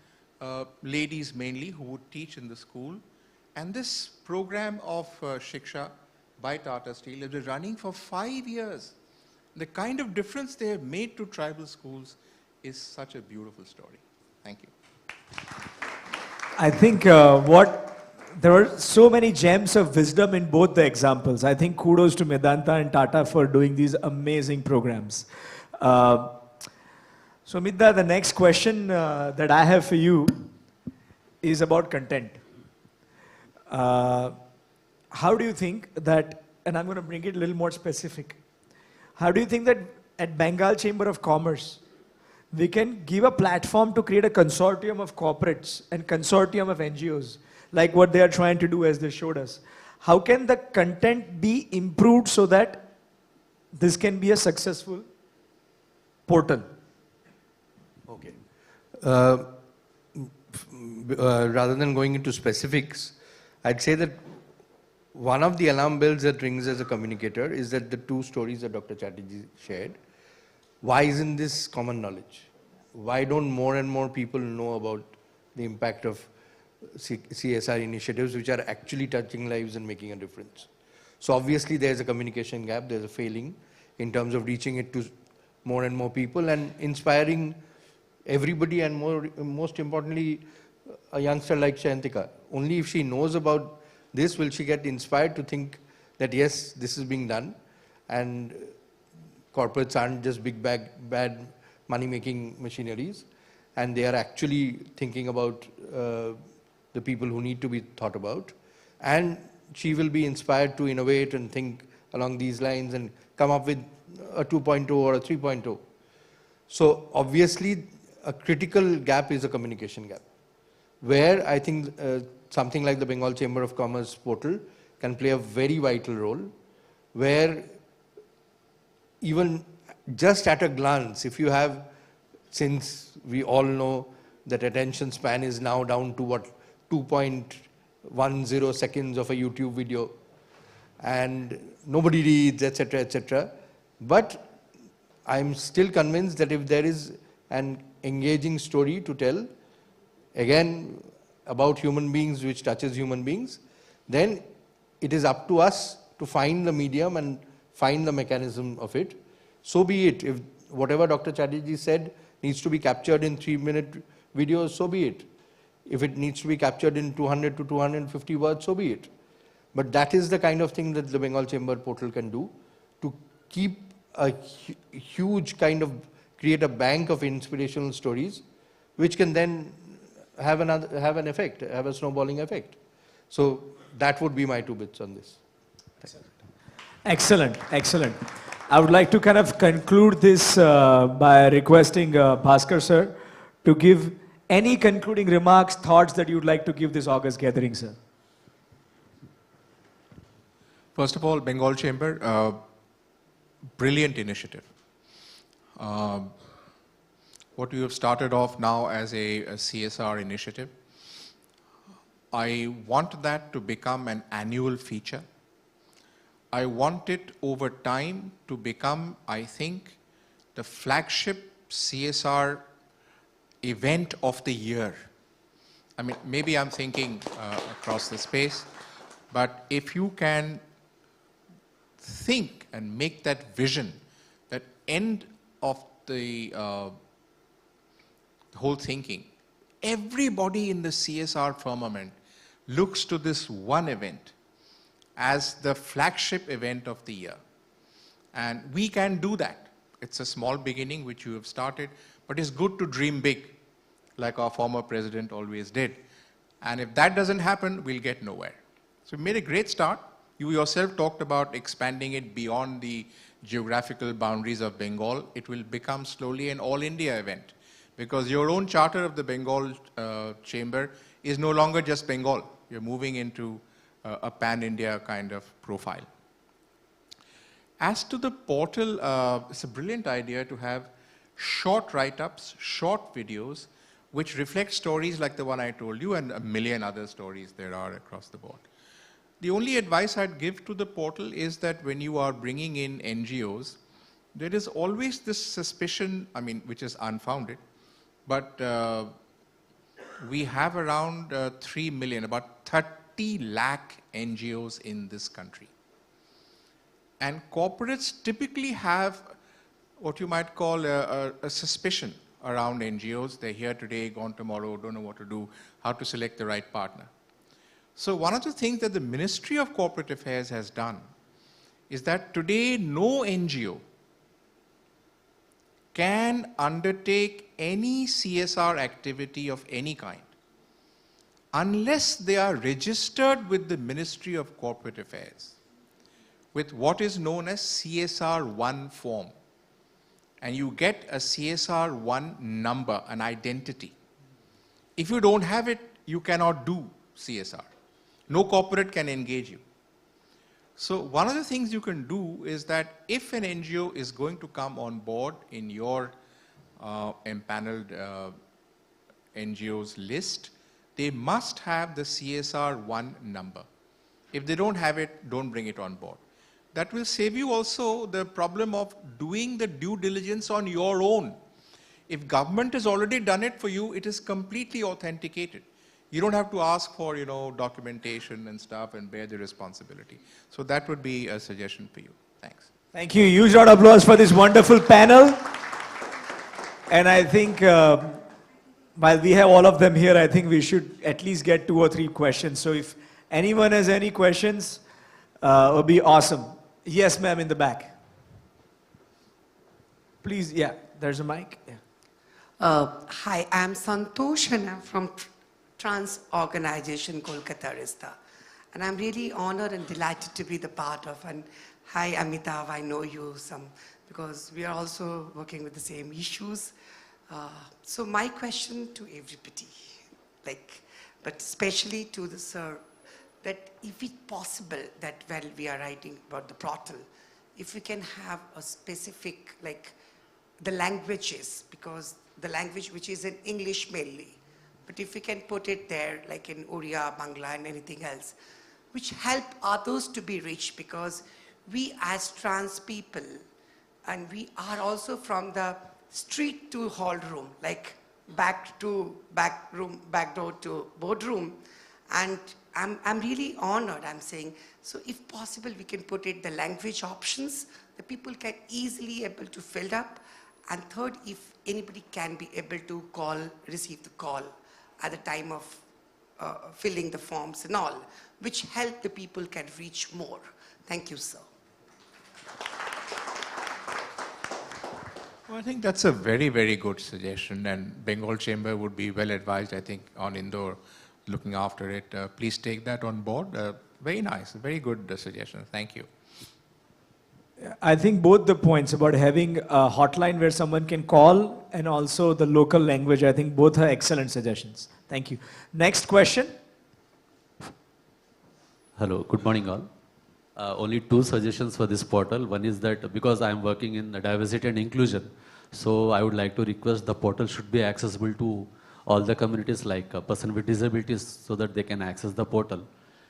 ladies mainly who would teach in the school. And this program of Shiksha by Tata Steel has been running for 5 years. The kind of difference they have made to tribal schools is such a beautiful story. Thank you. I think there were so many gems of wisdom in both the examples. I think kudos to Medanta and Tata for doing these amazing programs. So Midda, the next question that I have for you is about content. How do you think that, and I'm going to bring it a little more specific, how do you think that at Bengal Chamber of Commerce, we can give a platform to create a consortium of corporates and consortium of NGOs, like what they are trying to do as they showed us? How can the content be improved so that this can be a successful portal? Okay. Rather than going into specifics, I'd say that one of the alarm bells that rings as a communicator is that the two stories that Dr. Chatterjee shared, why isn't this common knowledge? Why don't more and more people know about the impact of CSR initiatives which are actually touching lives and making a difference? So obviously there's a communication gap, there's a failing in terms of reaching it to more and more people and inspiring everybody, and most importantly, a youngster like Shayantika. Only if she knows about this will she get inspired to think that yes, this is being done, and corporates aren't just big bad money-making machineries, and they are actually thinking about the people who need to be thought about. And she will be inspired to innovate and think along these lines and come up with a 2.0 or a 3.0. So obviously, a critical gap is a communication gap, where I think something like the Bengal Chamber of Commerce portal can play a very vital role, where even just at a glance, if you have, since we all know that attention span is now down to what, 2.10 seconds of a YouTube video, and nobody reads, etc. But I'm still convinced that if there is an engaging story to tell, again, about human beings which touches human beings, then it is up to us to find the medium and find the mechanism of it. So be it. If whatever Dr. Chatterjee said needs to be captured in 3-minute videos, so be it. If it needs to be captured in 200 to 250 words, so be it. But that is the kind of thing that the Bengal Chamber portal can do, to keep a huge kind of, create a bank of inspirational stories, which can then have an effect, have a snowballing effect. So that would be my 2 bits on this. Excellent, excellent. I would like to kind of conclude this by requesting Bhaskar sir to give any concluding remarks, thoughts that you would like to give this August gathering, sir. First of all, Bengal Chamber, brilliant initiative. What you have started off now as a CSR initiative, I want that to become an annual feature. I want it over time to become, I think, the flagship CSR event of the year. I mean, maybe I'm thinking across the space, but if you can think and make that vision, that end of the whole thinking, everybody in the CSR firmament looks to this one event as the flagship event of the year. And we can do that. It's a small beginning which you have started, but it's good to dream big, like our former president always did. And if that doesn't happen, we'll get nowhere. So we made a great start. You yourself talked about expanding it beyond the geographical boundaries of Bengal. It will become slowly an all-India event, because your own charter of the Bengal Chamber is no longer just Bengal. You're moving into a pan-India kind of profile. As to the portal, it's a brilliant idea to have short write-ups, short videos, which reflect stories like the one I told you, and a million other stories there are across the board. The only advice I'd give to the portal is that when you are bringing in NGOs, there is always this suspicion, I mean, which is unfounded, but we have around 3 million, about 30 lakh NGOs in this country. And corporates typically have what you might call a suspicion around NGOs. They're here today, gone tomorrow, don't know what to do, how to select the right partner. So one of the things that the Ministry of Corporate Affairs has done is that today no NGO can undertake any CSR activity of any kind unless they are registered with the Ministry of Corporate Affairs, with what is known as CSR1 form. And you get a CSR1 number, an identity. If you don't have it, you cannot do CSR. No corporate can engage you. So one of the things you can do is that if an NGO is going to come on board in your empaneled NGOs list, they must have the CSR1 number. If they don't have it, don't bring it on board. That will save you also the problem of doing the due diligence on your own. If government has already done it for you, it is completely authenticated. You don't have to ask for, documentation and stuff and bear the responsibility. So that would be a suggestion for you. Thanks. Thank you. Huge round of applause for this wonderful panel. And I think while we have all of them here, I think we should at least get 2 or 3 questions. So if anyone has any questions, it would be awesome. Yes, ma'am, in the back. Please, yeah, there's a mic. Yeah. Hi, I'm Santosh and I'm from Trans Organization Kolkata Rista. And I'm really honored and delighted to be the part of. And hi, Amitav, I know you because we are also working with the same issues. So my question to everybody, but especially to the sir, that if it's possible that while we are writing about the portal, if we can have a specific, the languages, because the language which is in English mainly, but if we can put it there, like in Oriya, Bangla, and anything else, which help others to be reached, because we as trans people, and we are also from the street to hall room, like back door to boardroom, and I'm really honored, I'm saying. So if possible, we can put it the language options, the people can easily able to fill up. And third, if anybody can be able to receive the call at the time of filling the forms and all, which help the people can reach more. Thank you, sir. Well, I think that's a very, very good suggestion, and Bengal Chamber would be well advised, I think, on Indore, looking after it. Please take that on board. Very nice, very good suggestion. Thank you. I think both the points about having a hotline where someone can call and also the local language, I think both are excellent suggestions. Thank you. Next question. Hello, good morning all. Only 2 suggestions for this portal. One is that because I am working in diversity and inclusion, so I would like to request the portal should be accessible to all the communities like a person with disabilities so that they can access the portal.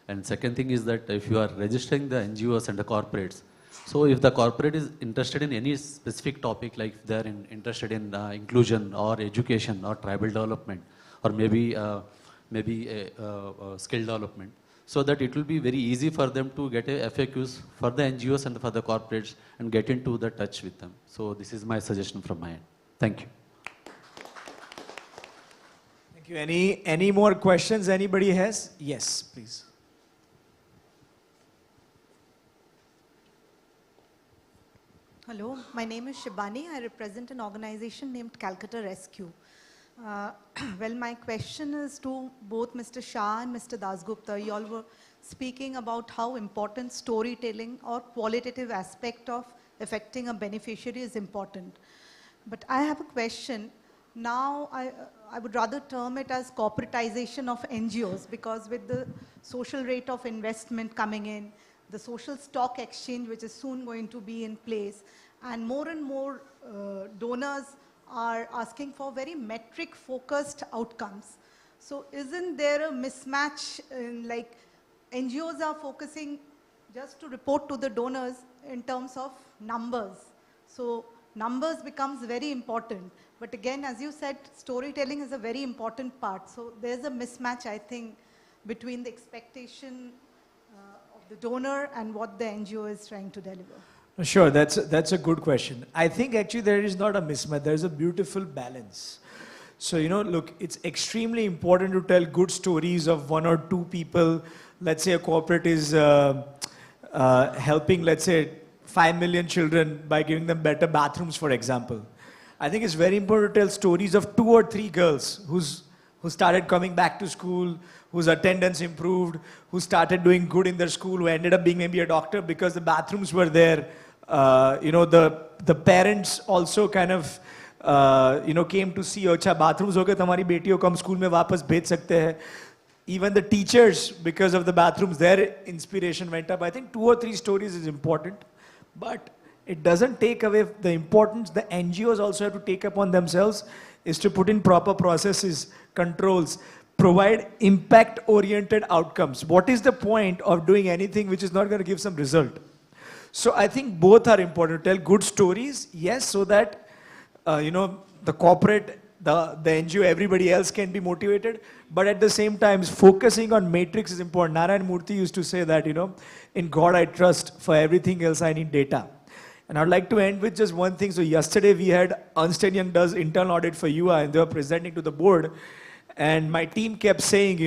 And second thing is that if you are registering the NGOs and the corporates, so if the corporate is interested in any specific topic, like if they are interested in inclusion or education or tribal development or maybe skill development, so that it will be very easy for them to get a FAQs for the NGOs and for the corporates and get into the touch with them. So this is my suggestion from my end. Thank you. Thank you. Any more questions anybody has? Yes, please. Hello, my name is Shibani. I represent an organization named Calcutta Rescue. Well, my question is to both Mr. Shah and Mr. Dasgupta. You all were speaking about how important storytelling or qualitative aspect of affecting a beneficiary is important. But I have a question. Now, I would rather term it as corporatization of NGOs, because with the social rate of investment coming in, the social stock exchange, which is soon going to be in place, and more donors are asking for very metric-focused outcomes. So isn't there a mismatch in, NGOs are focusing just to report to the donors in terms of numbers. So numbers becomes very important. But again, as you said, storytelling is a very important part. So there's a mismatch, I think, between the expectation of the donor and what the NGO is trying to deliver. Sure, that's a good question. I think actually there is not a mismatch, there is a beautiful balance. So, look, it's extremely important to tell good stories of 1 or 2 people. Let's say a corporate is helping, let's say, 5 million children by giving them better bathrooms, for example. I think it's very important to tell stories of 2 or 3 girls whose who started coming back to school, whose attendance improved, who started doing good in their school, who ended up being maybe a doctor because the bathrooms were there. The parents also kind of came to see, अच्छा bathrooms हो गए तुम्हारी बेटियों को हम school में वापस भेज सकते हैं. Even the teachers, because of the bathrooms, their inspiration went up. I think 2 or 3 stories is important, but it doesn't take away the importance. The NGOs also have to take upon themselves is to put in proper processes, controls, provide impact-oriented outcomes. What is the point of doing anything which is not going to give some result? So I think both are important. Tell good stories, yes, so that the corporate, the NGO, everybody else can be motivated, but at the same time, focusing on matrix is important. Narayan Murthy used to say that, in God I trust, for everything else I need data. And I'd like to end with just one thing. So yesterday we had Ernst & Young does internal audit for UA, and they were presenting to the board, and my team kept saying,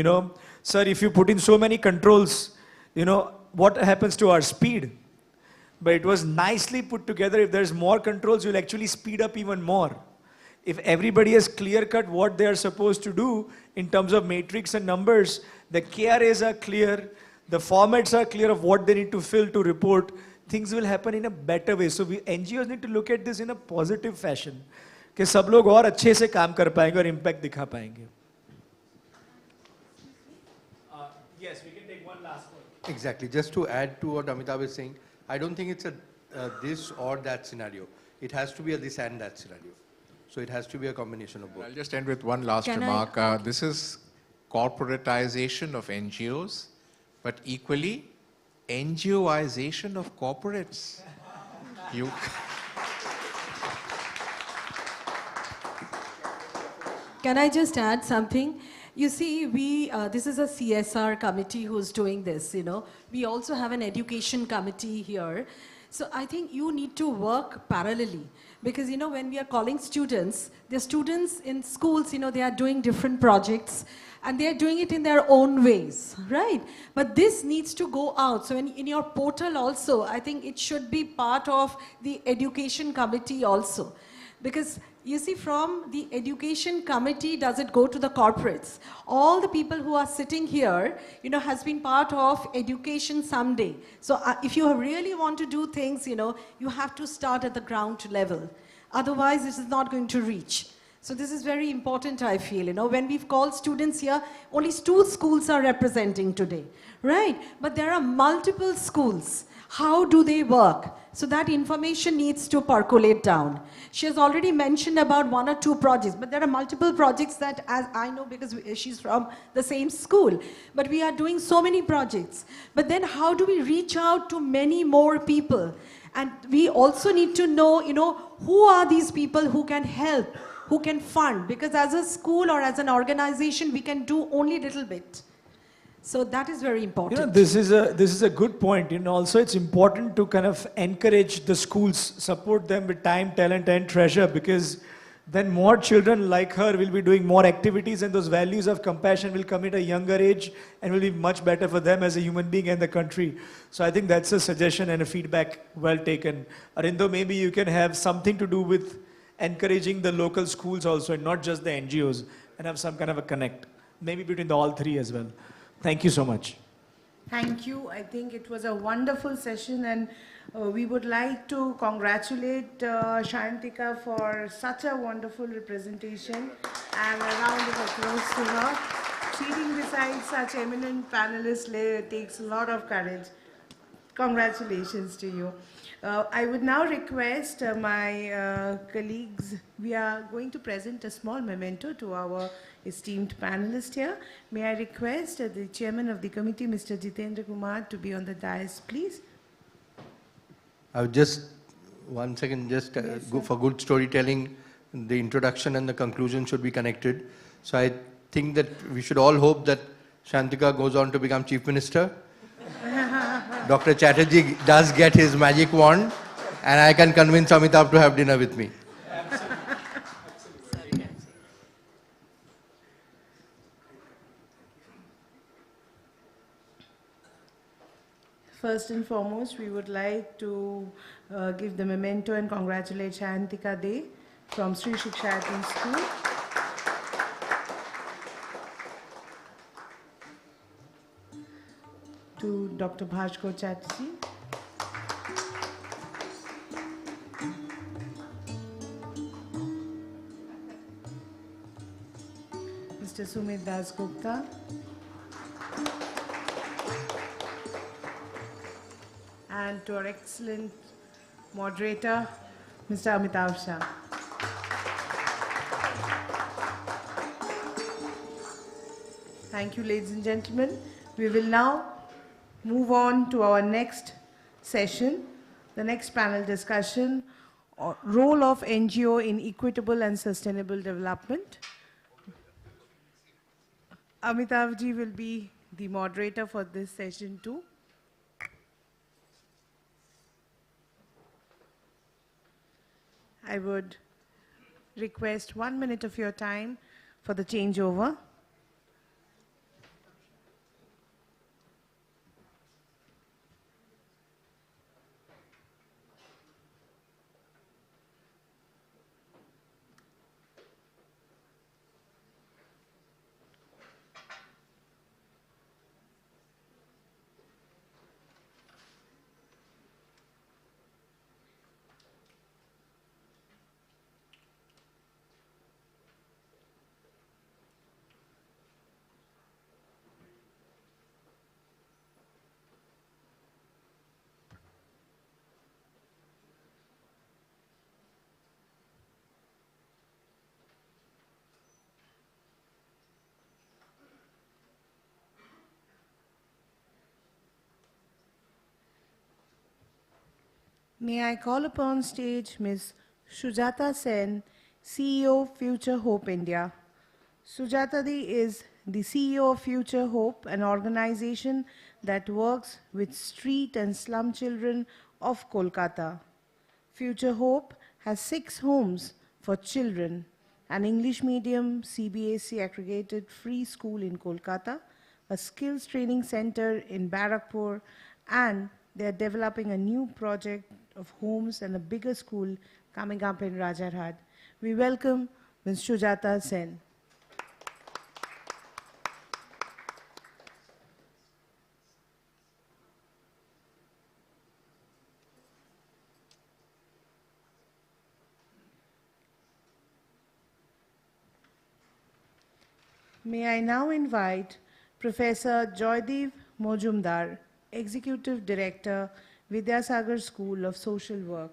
sir, if you put in so many controls, what happens to our speed? But it was nicely put together. If there's more controls, you'll actually speed up even more. If everybody has clear-cut what they are supposed to do in terms of matrix and numbers, the KRAs are clear, the formats are clear of what they need to fill to report, things will happen in a better way. So NGOs need to look at this in a positive fashion. कि सब लोग और अच्छे से काम कर पाएंगे और impact दिखा पाएंगे. Yes, we can take one last one. Exactly. Just to add to what Amitabh is saying, I don't think it's a this or that scenario. It has to be a this and that scenario. So it has to be a combination of both. I'll just end with one last remark. This is corporatization of NGOs, but equally NGOization of corporates. Can I just add something? You see, this is a CSR committee who's doing this, We also have an education committee here. So I think you need to work parallelly. Because, when we are calling students, the students in schools, they are doing different projects and they are doing it in their own ways, right? But this needs to go out. So in your portal also, I think it should be part of the education committee also. Because you see, from the education committee, does it go to the corporates? All the people who are sitting here, has been part of education someday. So if you really want to do things, you have to start at the ground level. Otherwise, this is not going to reach. So this is very important, I feel. When we've called students here, only 2 schools are representing today, right? But there are multiple schools. How do they work? So that information needs to percolate down. She has already mentioned about 1 or 2 projects, but there are multiple projects that, as I know because she's from the same school, but we are doing so many projects. But then how do we reach out to many more people? And we also need to know, who are these people who can help, who can fund? Because as a school or as an organization, we can do only a little bit. So that is very important. This is a good point. Also it's important to kind of encourage the schools, support them with time, talent, and treasure, because then more children like her will be doing more activities, and those values of compassion will come at a younger age and will be much better for them as a human being and the country. So I think that's a suggestion and a feedback well taken. Arindo, maybe you can have something to do with encouraging the local schools also, and not just the NGOs, and have some kind of a connect, maybe between all 3 as well. Thank you so much. Thank you. I think it was a wonderful session, and we would like to congratulate Shayantika for such a wonderful representation, and a round of applause to her. Sitting beside such eminent panelists takes a lot of courage. Congratulations to you. I would now request my colleagues, we are going to present a small memento to our esteemed panelist here. May I request the chairman of the committee, Mr. Jitendra Kumar, to be on the dais, please. I would just, one second, just go for good storytelling, the introduction and the conclusion should be connected. So I think that we should all hope that Shantika goes on to become Chief Minister. Dr. Chatterjee does get his magic wand, and I can convince Amitabh to have dinner with me. First and foremost, we would like to give the memento and congratulate Shayantika De from Sri Shikshayatin School. to Dr. Bhashko Chatterjee. Mr. Sumit Das Gupta. And to our excellent moderator, Mr. Amitav Shah. Thank you, ladies and gentlemen. We will now move on to our next session, the next panel discussion, role of NGO in equitable and sustainable development. Amitav ji will be the moderator for this session too. I would request 1 minute of your time for the changeover. May I call upon stage Ms. Sujata Sen, CEO Future Hope India. Sujata Di is the CEO of Future Hope, an organization that works with street and slum children of Kolkata. Future Hope has 6 homes for children, an English medium CBSE accredited free school in Kolkata, a skills training center in Barakpur, and they are developing a new project of homes and a bigger school coming up in Rajarhat. We welcome Ms. Sujata Sen. May I now invite Professor Joydeep Mojumdar, Executive Director, Vidyasagar School of Social Work.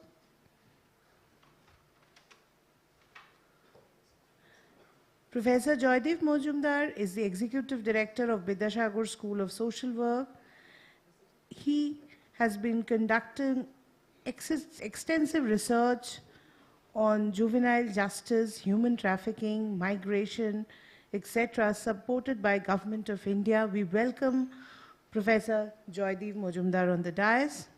Professor Joydeep Mojumdar is the Executive Director of Vidyasagar School of Social Work. He has been conducting extensive research on juvenile justice, human trafficking, migration, etc., supported by Government of India. We welcome Professor Joydeep Mojumdar on the dais.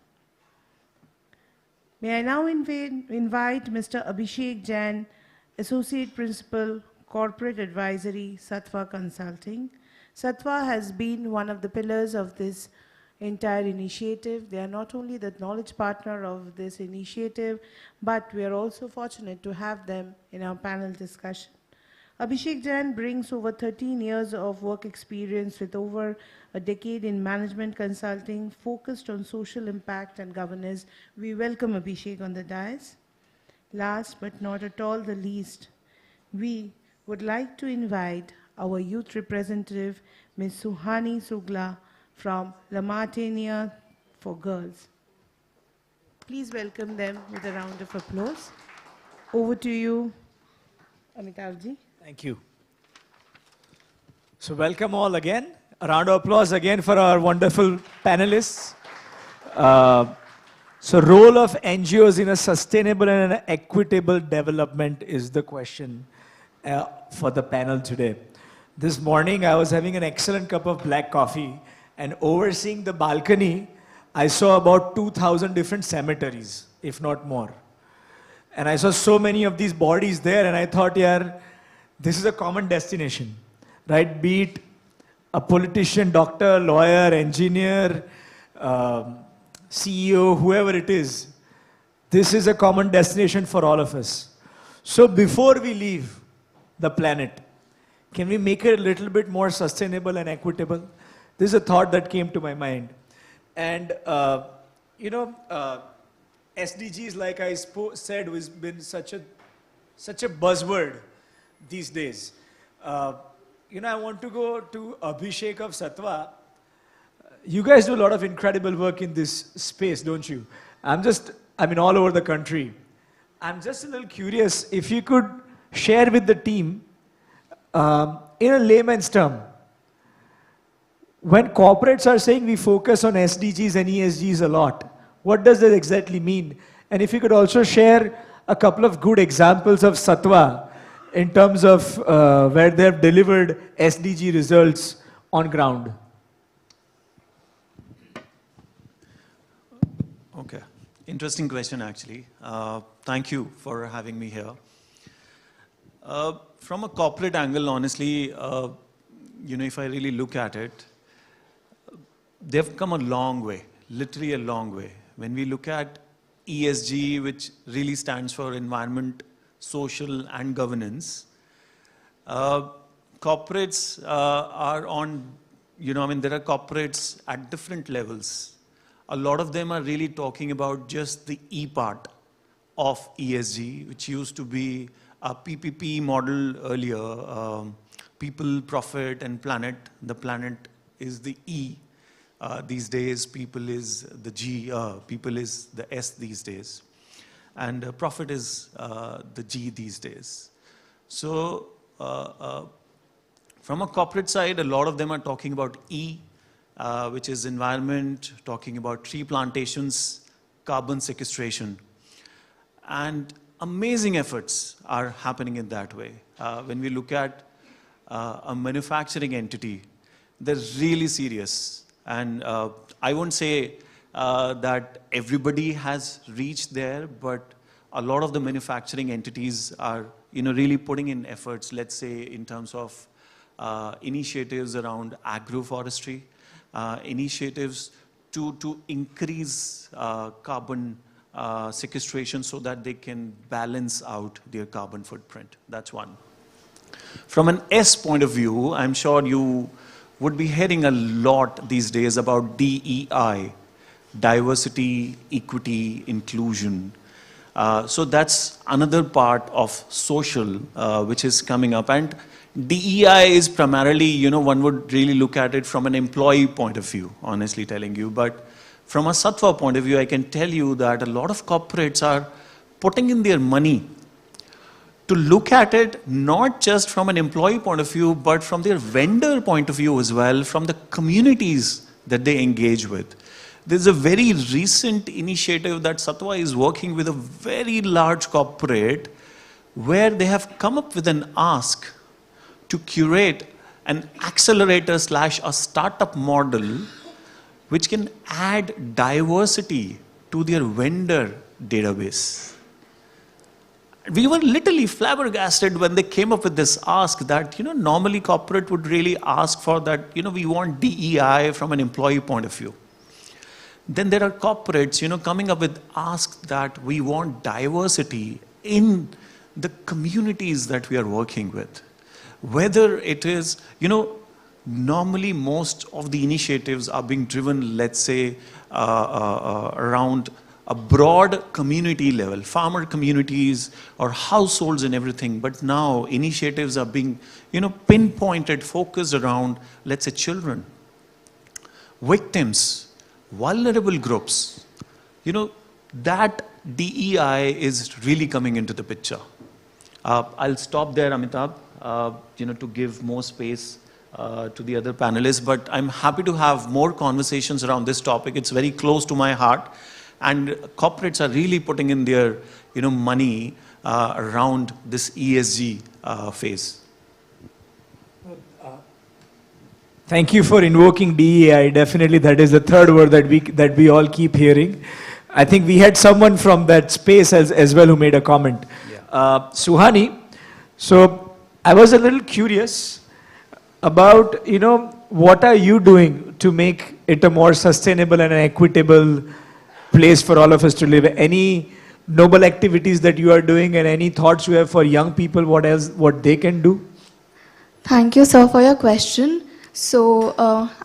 May I now invite Mr. Abhishek Jain, Associate Principal, Corporate Advisory, Sattva Consulting. Sattva has been one of the pillars of this entire initiative. They are not only the knowledge partner of this initiative, but we are also fortunate to have them in our panel discussion. Abhishek Jain brings over 13 years of work experience with over a decade in management consulting focused on social impact and governance. We welcome Abhishek on the dais. Last but not at all the least, we would like to invite our youth representative, Ms. Suhani Sugla from La Martiniere for Girls. Please welcome them with a round of applause. Over to you, Amitavji. Thank you. So welcome all again. A round of applause again for our wonderful panelists. So role of NGOs in a sustainable and an equitable development is the question for the panel today. This morning I was having an excellent cup of black coffee, and overseeing the balcony I saw about 2,000 different cemeteries, if not more. And I saw so many of these bodies there, and I thought, yeah, this is a common destination, right? Be it a politician, doctor, lawyer, engineer, CEO, whoever it is, this is a common destination for all of us. So before we leave the planet, can we make it a little bit more sustainable and equitable? This is a thought that came to my mind. And, SDGs, like I said, has been such a buzzword these days. I want to go to Abhishek of Satwa. You guys do a lot of incredible work in this space, don't you? All over the country. I'm just a little curious if you could share with the team, in a layman's term, when corporates are saying we focus on SDGs and ESGs a lot, what does that exactly mean? And if you could also share a couple of good examples of Satwa in terms of where they have delivered SDG results on ground. Okay, interesting question actually. Thank you for having me here. From a corporate angle, honestly, if I really look at it, they've come a long way, literally a long way. When we look at ESG, which really stands for environment, social, and governance, corporates are on, there are corporates at different levels. A lot of them are really talking about just the E part of ESG, which used to be a PPP model earlier, people, profit, and planet. The planet is the E. These days, people is the G, people is the S these days. And profit is the G these days. So from a corporate side, a lot of them are talking about E, which is environment, talking about tree plantations, carbon sequestration. And amazing efforts are happening in that way. When we look at a manufacturing entity, they're really serious. And I won't say that everybody has reached there, but a lot of the manufacturing entities are really putting in efforts, let's say in terms of initiatives around agroforestry, initiatives to increase carbon sequestration so that they can balance out their carbon footprint. That's one. From an S point of view, I'm sure you would be hearing a lot these days about DEI, diversity, equity, inclusion. So that's another part of social which is coming up. And DEI is primarily, one would really look at it from an employee point of view, honestly telling you. But from a Satwa point of view, I can tell you that a lot of corporates are putting in their money to look at it not just from an employee point of view, but from their vendor point of view as well, from the communities that they engage with. There's a very recent initiative that Satwa is working with a very large corporate where they have come up with an ask to curate an accelerator / a startup model which can add diversity to their vendor database. We were literally flabbergasted when they came up with this ask that, normally corporate would really ask for that, we want DEI from an employee point of view. Then there are corporates, coming up with asks that we want diversity in the communities that we are working with. Whether it is, normally most of the initiatives are being driven, let's say, around a broad community level, farmer communities or households and everything. But now initiatives are being, pinpointed, focused around, let's say, children, victims, vulnerable groups. That DEI is really coming into the picture. I'll stop there, Amitabh, to give more space to the other panelists, but I'm happy to have more conversations around this topic. It's very close to my heart. And corporates are really putting in their, money around this ESG phase. Thank you for invoking DEI. Definitely, that is the third word that we all keep hearing. I think we had someone from that space as well who made a comment. Yeah. Suhani, so I was a little curious about, what are you doing to make it a more sustainable and an equitable place for all of us to live? Any noble activities that you are doing and any thoughts you have for young people, what they can do? Thank you, sir, for your question. So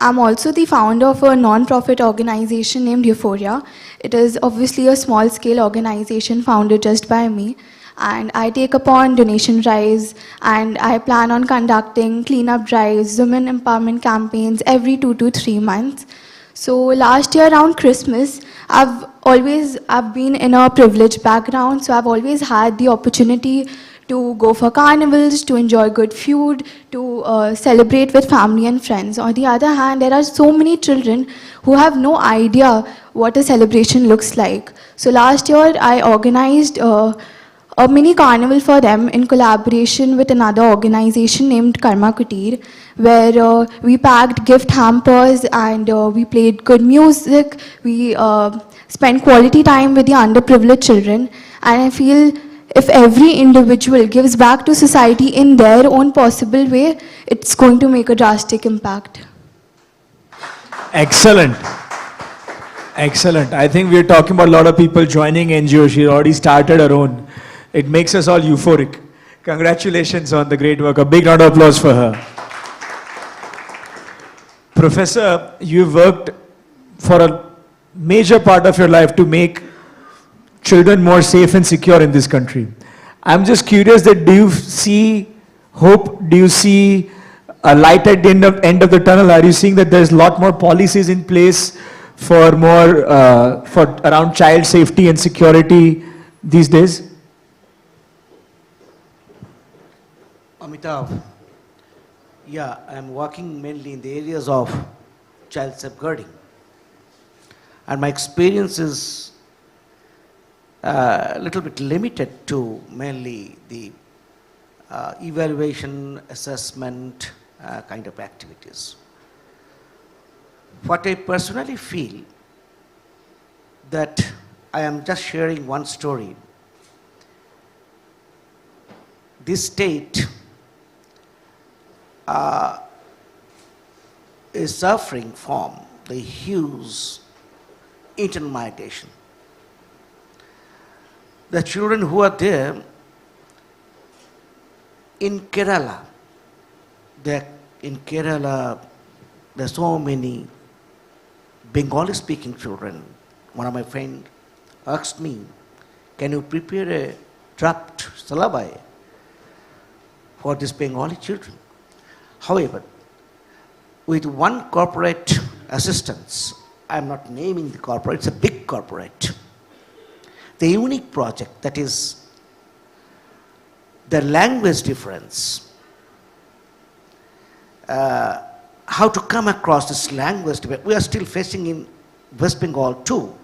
I'm also the founder of a non-profit organization named Euphoria. It is obviously a small-scale organization founded just by me. And I take upon donation drives, and I plan on conducting cleanup drives, women empowerment campaigns every 2 to 3 months. So last year around Christmas, I've been in a privileged background, so I've always had the opportunity to go for carnivals, to enjoy good food, to celebrate with family and friends. On the other hand, there are so many children who have no idea what a celebration looks like. So last year, I organized a mini carnival for them in collaboration with another organization named Karma Kutir, where we packed gift hampers and we played good music. We spent quality time with the underprivileged children, and I feel if every individual gives back to society in their own possible way, it's going to make a drastic impact. Excellent. Excellent. I think we're talking about a lot of people joining NGO. She already started her own. It makes us all euphoric. Congratulations on the great work. A big round of applause for her. Professor, you've worked for a major part of your life to make children more safe and secure in this country. I'm just curious that do you see hope? Do you see a light at the end of the tunnel? Are you seeing that there's a lot more policies in place for more for around child safety and security these days? Amitav, yeah, I'm working mainly in the areas of child safeguarding. And my experience is a little bit limited to mainly the evaluation, assessment kind of activities. What I personally feel that I am just sharing one story. This state is suffering from the huge internal migration. The children who are there in Kerala, there are so many Bengali-speaking children. One of my friends asked me, can you prepare a draft syllabi for these Bengali children? However, with one corporate assistance, I'm not naming the corporate, it's a big corporate. The unique project, that is the language difference, how to come across this language difference. We are still facing in West Bengal too.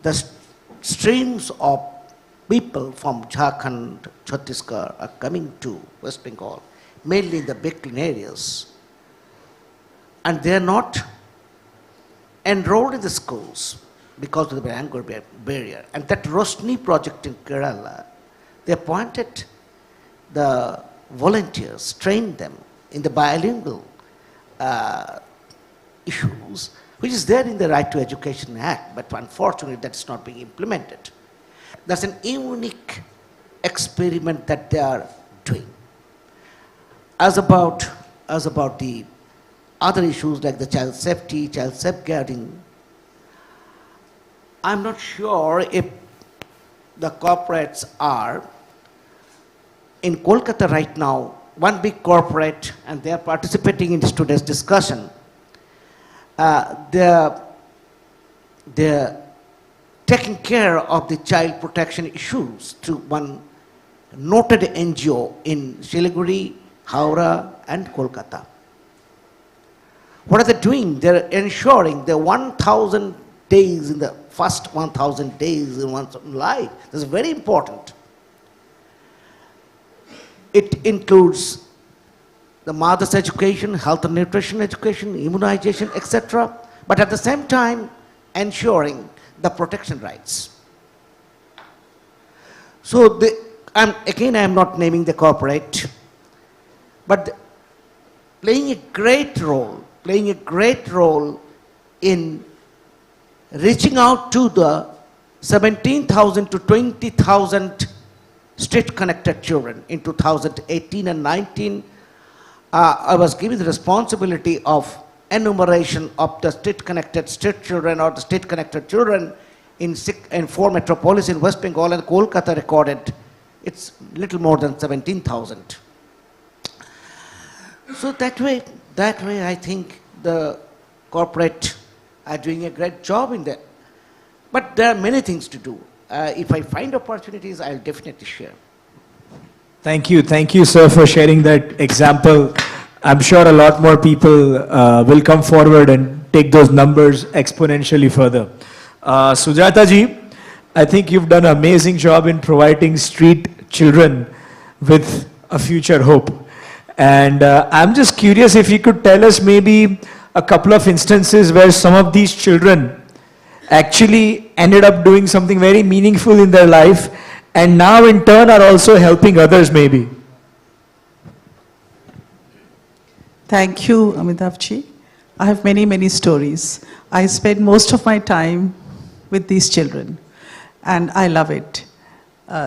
The streams of people from Jharkhand, Chhattisgarh are coming to West Bengal, mainly in the backward areas. And they are not enrolled in the schools because of the language barrier. And that Rosni project in Kerala, they appointed the volunteers, trained them in the bilingual issues, which is there in the Right to Education Act, but unfortunately that's not being implemented. That's an unique experiment that they are doing. As about the other issues like the child safety, child safeguarding, I'm not sure if the corporates are in Kolkata right now, one big corporate, and they are participating in today's discussion. They're taking care of the child protection issues through one noted NGO in Siliguri, Howrah, and Kolkata. What are they doing? They're ensuring the 1,000 days in the first 1,000 days in one's life. This is very important. It includes the mother's education, health and nutrition education, immunization, etc. But at the same time, ensuring the protection rights. So again, I am not naming the corporate, but playing a great role in reaching out to the 17,000 to 20,000 street-connected children in 2018 and 19. I was given the responsibility of enumeration of the state-connected state children or the state-connected children in 4 metropolis in West Bengal, and Kolkata recorded it's little more than 17,000. So that way I think the corporate are doing a great job in that. But there are many things to do. If I find opportunities, I'll definitely share. Thank you, sir, for sharing that example. I'm sure a lot more people will come forward and take those numbers exponentially further. Sujata ji, I think you've done an amazing job in providing street children with a future hope. And I'm just curious if you could tell us maybe a couple of instances where some of these children actually ended up doing something very meaningful in their life and now in turn are also helping others maybe. Thank you, Amitabh-ji. I have many, many stories. I spend most of my time with these children, and I love it.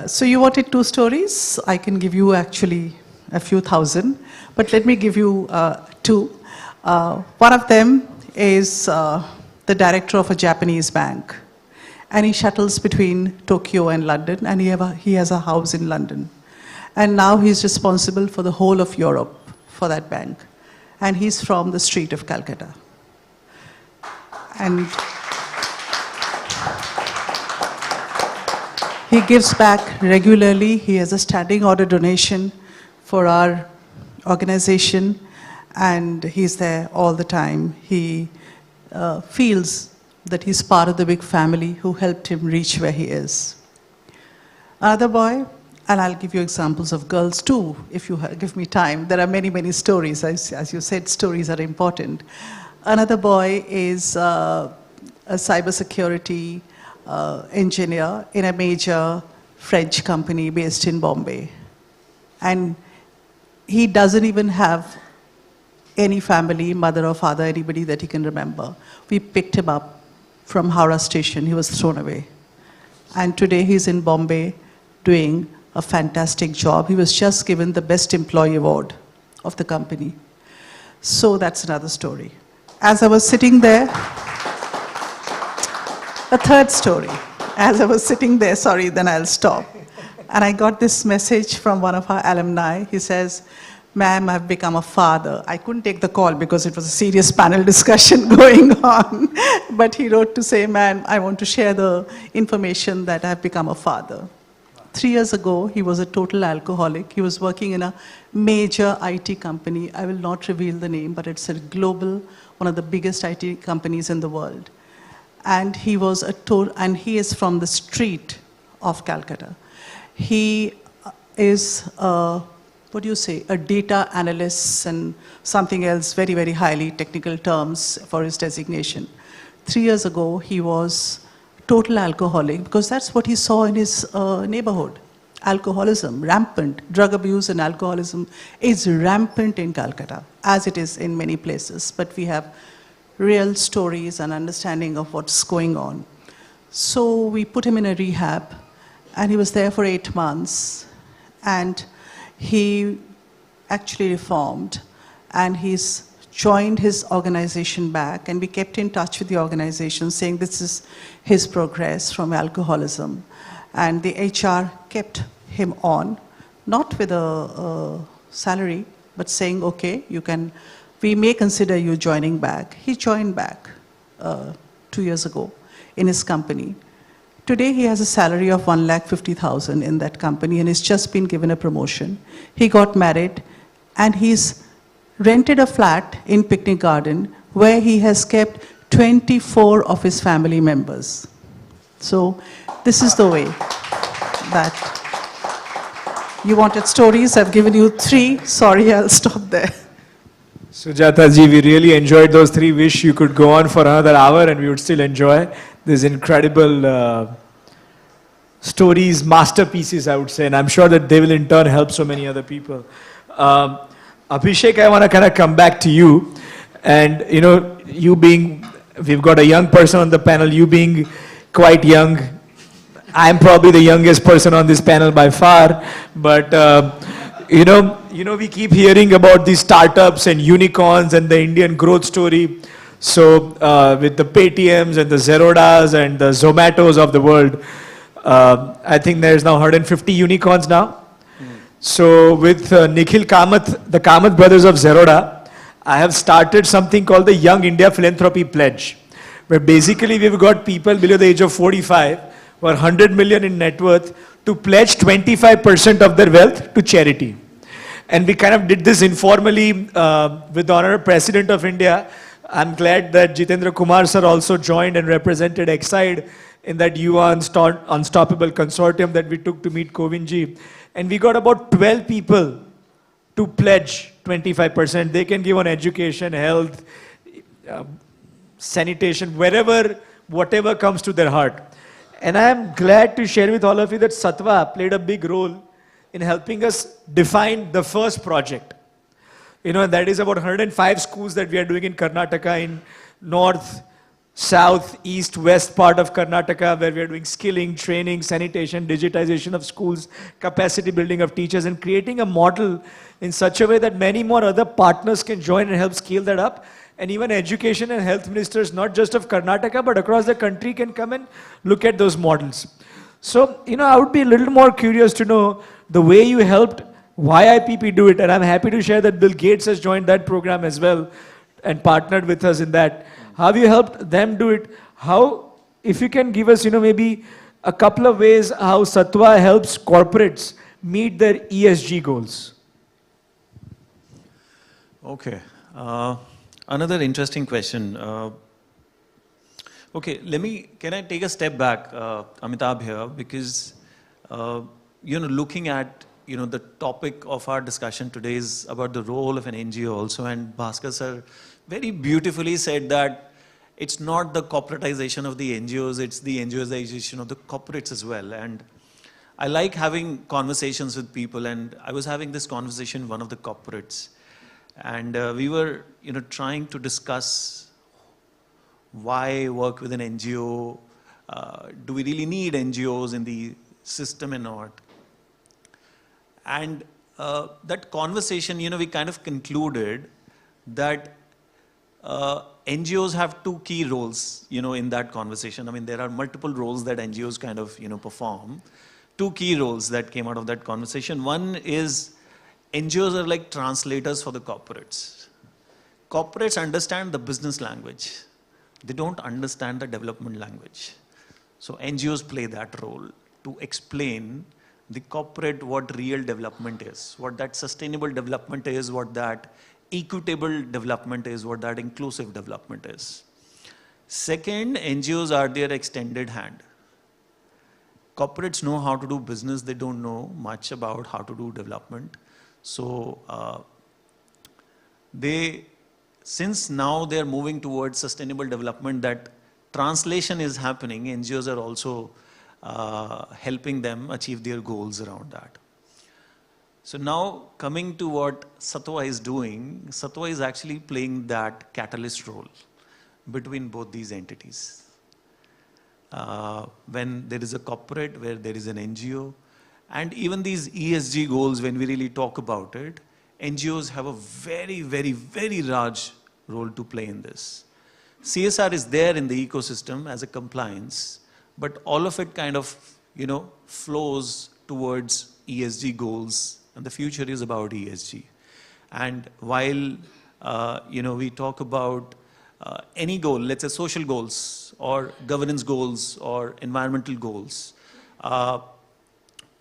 So you wanted 2 stories? I can give you actually a few thousand, but let me give you 2. One of them is the director of a Japanese bank, and he shuttles between Tokyo and London, and he has a house in London. And now he's responsible for the whole of Europe for that bank. And he's from the street of Calcutta. And he gives back regularly. He has a standing order donation for our organization, and he's there all the time. He feels that he's part of the big family who helped him reach where he is. Another boy, and I'll give you examples of girls too, if you give me time. There are many, many stories. As you said, stories are important. Another boy is a cybersecurity engineer in a major French company based in Bombay. And he doesn't even have any family, mother or father, anybody that he can remember. We picked him up from Howrah station. He was thrown away. And today he's in Bombay doing a fantastic job. He was just given the Best Employee Award of the company. So that's another story. As I was sitting there, a third story. As I was sitting there, sorry, then I'll stop. And I got this message from one of our alumni. He says, "Ma'am, I've become a father." I couldn't take the call because it was a serious panel discussion going on. But he wrote to say, "Ma'am, I want to share the information that I've become a father." 3 years ago, he was a total alcoholic. He was working in a major IT company. I will not reveal the name, but it's a global, one of the biggest IT companies in the world. And he was and he is from the street of Calcutta. He is what do you say, a data analyst and something else, very, very highly technical terms for his designation. 3 years ago, he was total alcoholic because that's what he saw in his neighborhood. Alcoholism, rampant. Drug abuse and alcoholism is rampant in Calcutta, as it is in many places. But we have real stories and understanding of what's going on. So we put him in a rehab, and he was there for 8 months. And he actually reformed, and he's joined his organization back, and we kept in touch with the organization saying this is his progress from alcoholism. And the HR kept him on, not with a salary, but saying, okay, we may consider you joining back. He joined back 2 years ago in his company. Today he has a salary of 1,50,000 in that company and has just been given a promotion. He got married and he's rented a flat in Picnic Garden where he has kept 24 of his family members. So this is the way that you wanted stories. I've given you 3. Sorry, I'll stop there. Sujata ji, we really enjoyed those 3. Wish you could go on for another hour and we would still enjoy these incredible stories, masterpieces, I would say. And I'm sure that they will in turn help so many other people. Abhishek, I want to kind of come back to you. And, you know, we've got a young person on the panel, you being quite young. I'm probably the youngest person on this panel by far. But, you know, we keep hearing about these startups and unicorns and the Indian growth story. So with the Paytms and the Zerodas and the Zomatos of the world, I think there's now 150 unicorns now. So with Nikhil Kamath, the Kamath brothers of Zeroda, I have started something called the Young India Philanthropy Pledge, where basically we've got people below the age of 45 who are 100 million in net worth to pledge 25% of their wealth to charity. And we kind of did this informally with the Honorable President of India. I'm glad that Jitendra Kumar sir also joined and represented Exide in that UA Unstoppable Consortium that we took to meet Kovindji. And we got about 12 people to pledge 25%. They can give on education, health, sanitation, whatever comes to their heart. And I am glad to share with all of you that Satwa played a big role in helping us define the first project. And that is about 105 schools that we are doing in Karnataka, in north, south, east, west part of Karnataka, where we are doing skilling, training, sanitation, digitization of schools, capacity building of teachers, and creating a model in such a way that many more other partners can join and help scale that up. And even education and health ministers, not just of Karnataka, but across the country, can come and look at those models. So, I would be a little more curious to know the way you helped YIPP do it. And I'm happy to share that Bill Gates has joined that program as well and partnered with us in that. How you helped them do it? How, if you can give us, maybe a couple of ways how Satwa helps corporates meet their ESG goals. Okay. Another interesting question. Okay, can I take a step back, Amitabh here, because, looking at, the topic of our discussion today is about the role of an NGO also, and Bhaskar sir very beautifully said that it's not the corporatization of the NGOs, it's the NGOization of the corporates as well. And I like having conversations with people, and I was having this conversation with one of the corporates. And we were, trying to discuss why work with an NGO, do we really need NGOs in the system or not? And that conversation, we kind of concluded that NGOs have two key roles, in that conversation. I mean, there are multiple roles that NGOs kind of, perform. Two key roles that came out of that conversation. One is NGOs are like translators for the corporates. Corporates understand the business language. They don't understand the development language. So NGOs play that role to explain the corporate what real development is, what that sustainable development is, what that equitable development is, what that inclusive development is. Second, NGOs are their extended hand. Corporates know how to do business, they don't know much about how to do development. So since now they're moving towards sustainable development, that translation is happening, NGOs are also helping them achieve their goals around that. So now coming to what Satwa is doing, Satwa is actually playing that catalyst role between both these entities. When there is a corporate, where there is an NGO, and even these ESG goals, when we really talk about it, NGOs have a very, very, very large role to play in this. CSR is there in the ecosystem as a compliance, but all of it kind of, flows towards ESG goals, and the future is about ESG. And while, we talk about any goal, let's say social goals, or governance goals, or environmental goals,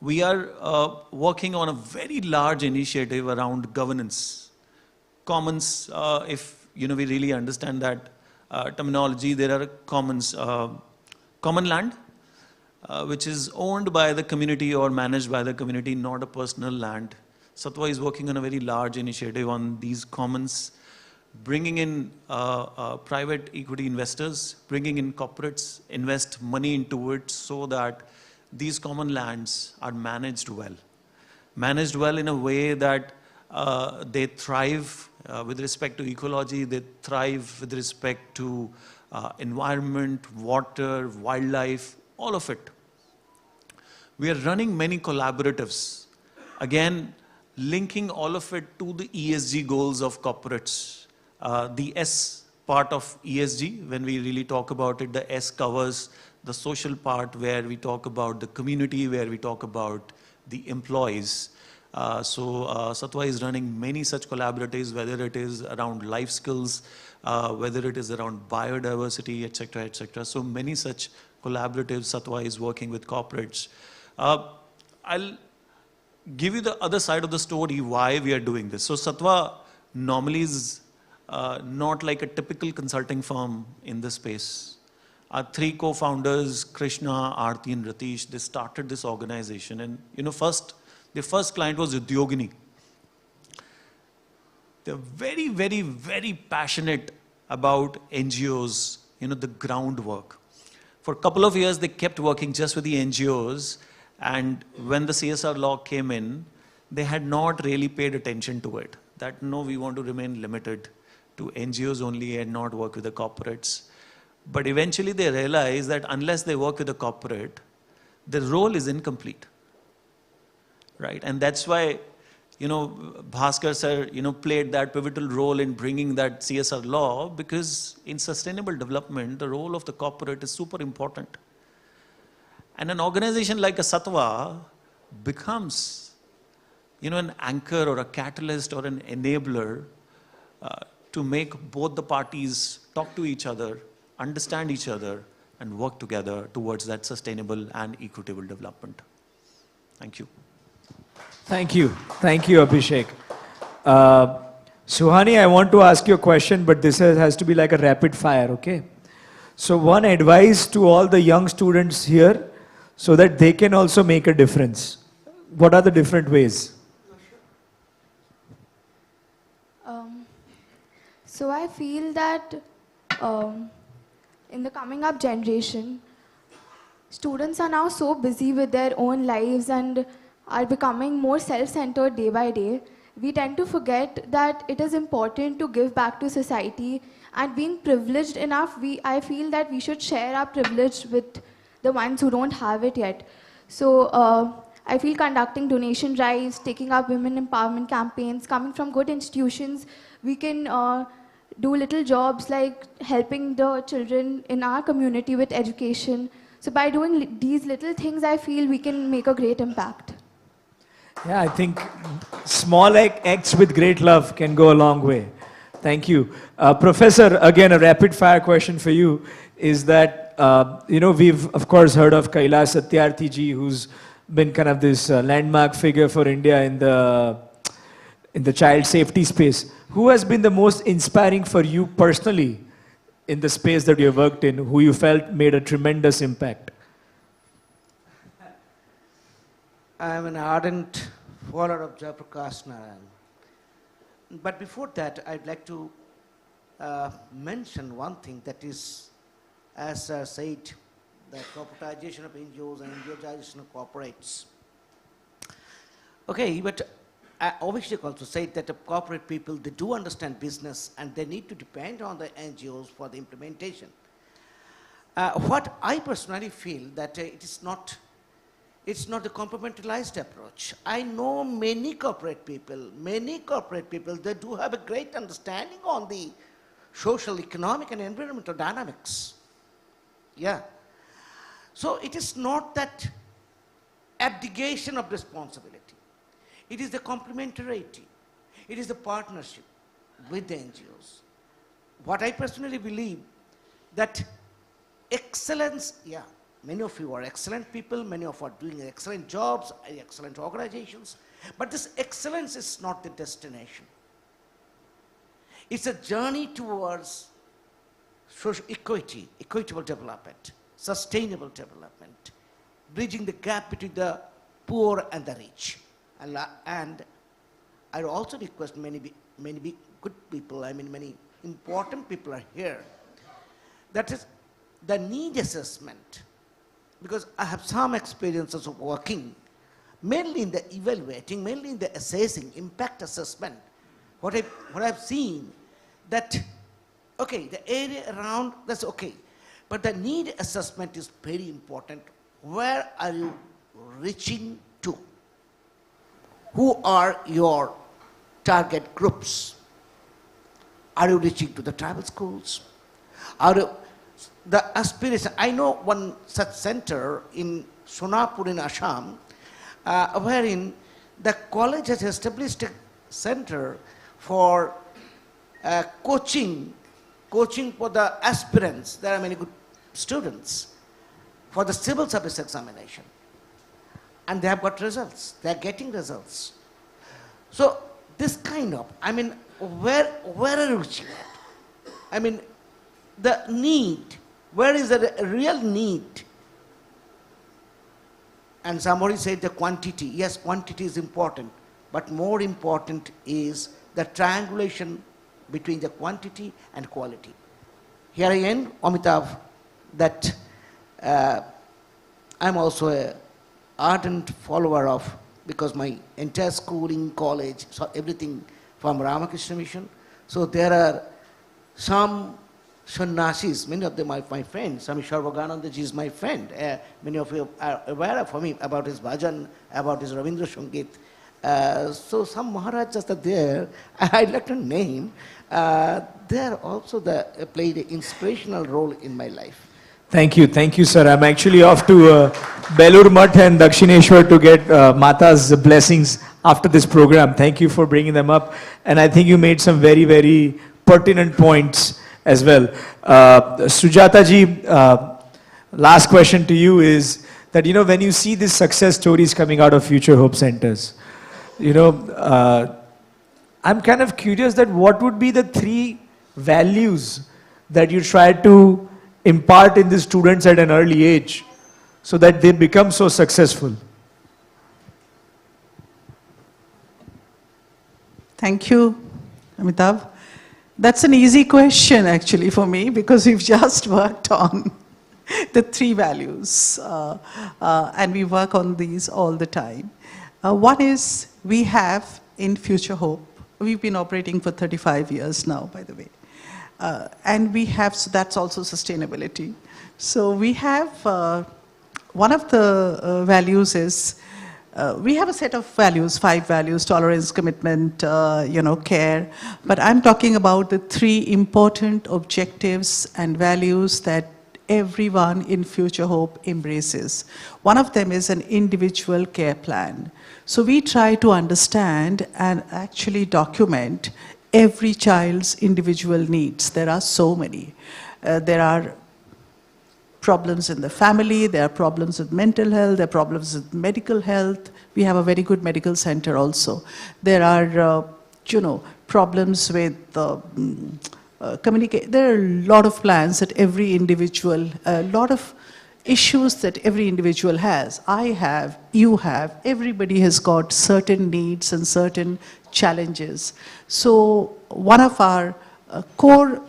we are working on a very large initiative around governance. Commons, if we really understand that terminology, there are commons, common land, which is owned by the community or managed by the community, not a personal land. Satwa is working on a very large initiative on these commons, bringing in private equity investors, bringing in corporates, invest money into it so that these common lands are managed well. Managed well in a way that they thrive with respect to ecology, they thrive with respect to environment, water, wildlife, all of it. We are running many collaboratives. Again, linking all of it to the ESG goals of corporates. The S part of ESG, when we really talk about it, the S covers the social part where we talk about the community, where we talk about the employees. Satwa is running many such collaboratives, whether it is around life skills, whether it is around biodiversity, etc., etc. So many such collaboratives Satwa is working with corporates. I'll give you the other side of the story why we are doing this. So Satwa normally is not like a typical consulting firm in this space. Our three co-founders, Krishna, Aarti and Ratish, they started this organization, and the first client was Udyogini. They're very, very, very passionate about NGOs, the groundwork. For a couple of years, they kept working just with the NGOs, and when the CSR law came in, they had not really paid attention to it. That no, we want to remain limited to NGOs only and not work with the corporates. But eventually they realized that unless they work with a corporate, the role is incomplete. Right? And that's why, Bhaskar sir, played that pivotal role in bringing that CSR law, because in sustainable development, the role of the corporate is super important. And an organization like a Satwa becomes, an anchor or a catalyst or an enabler to make both the parties talk to each other, understand each other, and work together towards that sustainable and equitable development. Thank you. Thank you. Thank you, Abhishek. Suhani, I want to ask you a question, but this has to be like a rapid fire, okay? So one advice to all the young students here so that they can also make a difference. What are the different ways? So I feel that in the coming up generation, students are now so busy with their own lives and are becoming more self-centered day by day. We tend to forget that it is important to give back to society, and being privileged enough, I feel that we should share our privilege with the ones who don't have it yet. So I feel conducting donation drives, taking up women empowerment campaigns, coming from good institutions, we can do little jobs like helping the children in our community with education. So by doing these little things, I feel we can make a great impact. Yeah, I think small acts with great love can go a long way. Thank you. Professor, again, a rapid fire question for you is that, we've of course heard of Kailash Satyarthi ji, who's been kind of this landmark figure for India in the child safety space. Who has been the most inspiring for you personally in the space that you have worked in, who you felt made a tremendous impact? I'm an ardent follower of Jayaprakash Narayan. But before that, I'd like to mention one thing, that is, as said, the corporatization of NGOs and NGOization of corporates. Okay, but Abhishek also said that the corporate people, they do understand business and they need to depend on the NGOs for the implementation. What I personally feel that it's not the compartmentalized approach. I know many corporate people, they do have a great understanding on the social, economic and environmental dynamics. Yeah. So it is not that abdication of responsibility. It is the complementarity. It is the partnership with the NGOs. What I personally believe, that excellence, yeah, many of you are excellent people, many of you are doing excellent jobs, excellent organizations, but this excellence is not the destination. It's a journey towards social equity, equitable development, sustainable development, bridging the gap between the poor and the rich. And I also request many good people, many important people are here. That is the need assessment, because I have some experiences of working mainly in the evaluating, mainly in the assessing, impact assessment. What I've seen, that, okay, the area around, that's okay, but the need assessment is very important. Where are you reaching to? Who are your target groups? Are you reaching to the tribal schools? Are you, the aspiration, I know one such center in Sonapur in Assam, wherein the college has established a center for coaching for the aspirants. There are many good students for the civil service examination. And they have got results. They are getting results. So this kind of, I mean, where are you reaching at? I mean, the need, where is the real need? And somebody said the quantity. Yes, quantity is important, but more important is the triangulation between the quantity and quality. Here I end, Amitav, that I'm also an ardent follower of, because my entire schooling, college, so everything from Ramakrishna Mission. So there are some sannyasis, many of them are my friends. Swami Sarvaganandaji is my friend. Many of you are aware of him, about his bhajan, about his Ravindra Sangeet. So some Maharajas are there, I'd like to name. They are also played an inspirational role in my life. Thank you, sir. I'm actually off to Belur Math and Dakshineshwar to get Mata's blessings after this program. Thank you for bringing them up. And I think you made some very, very pertinent points as well. Sujata ji, last question to you is that, you know, when you see these success stories coming out of Future Hope Centers, you know, I'm kind of curious that what would be the 3 values that you try to impart in the students at an early age so that they become so successful? Thank you, Amitav. That's an easy question actually for me, because we've just worked on the 3 values and we work on these all the time. One is, we have in Future Hope, we've been operating for 35 years now, by the way. And we have, so that's also sustainability. So we have, one of the values is, we have a set of values, 5 values: tolerance, commitment, care. But I'm talking about the 3 important objectives and values that everyone in Future Hope embraces. One of them is an individual care plan. So we try to understand and actually document every child's individual needs. There are so many. There are problems in the family, there are problems with mental health, there are problems with medical health. We have a very good medical center also. There are, problems with communicate. There are a lot of plans that every individual, a lot of issues that every individual has. I have, you have, everybody has got certain needs and certain challenges. So one of our core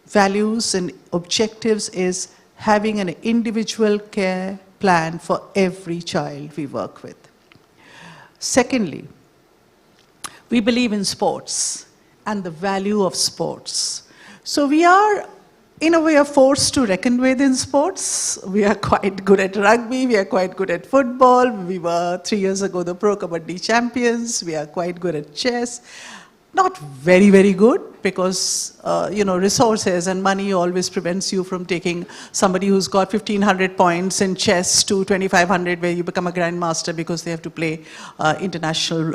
values and objectives is having an individual care plan for every child we work with. Secondly, we believe in sports and the value of sports. So we are, in a way, forced to reckon with in sports. We are quite good at rugby, we are quite good at football. We were 3 years ago the Pro Kabaddi champions. We are quite good at chess. Not very, very good, because, resources and money always prevents you from taking somebody who's got 1,500 points in chess to 2,500, where you become a grandmaster, because they have to play international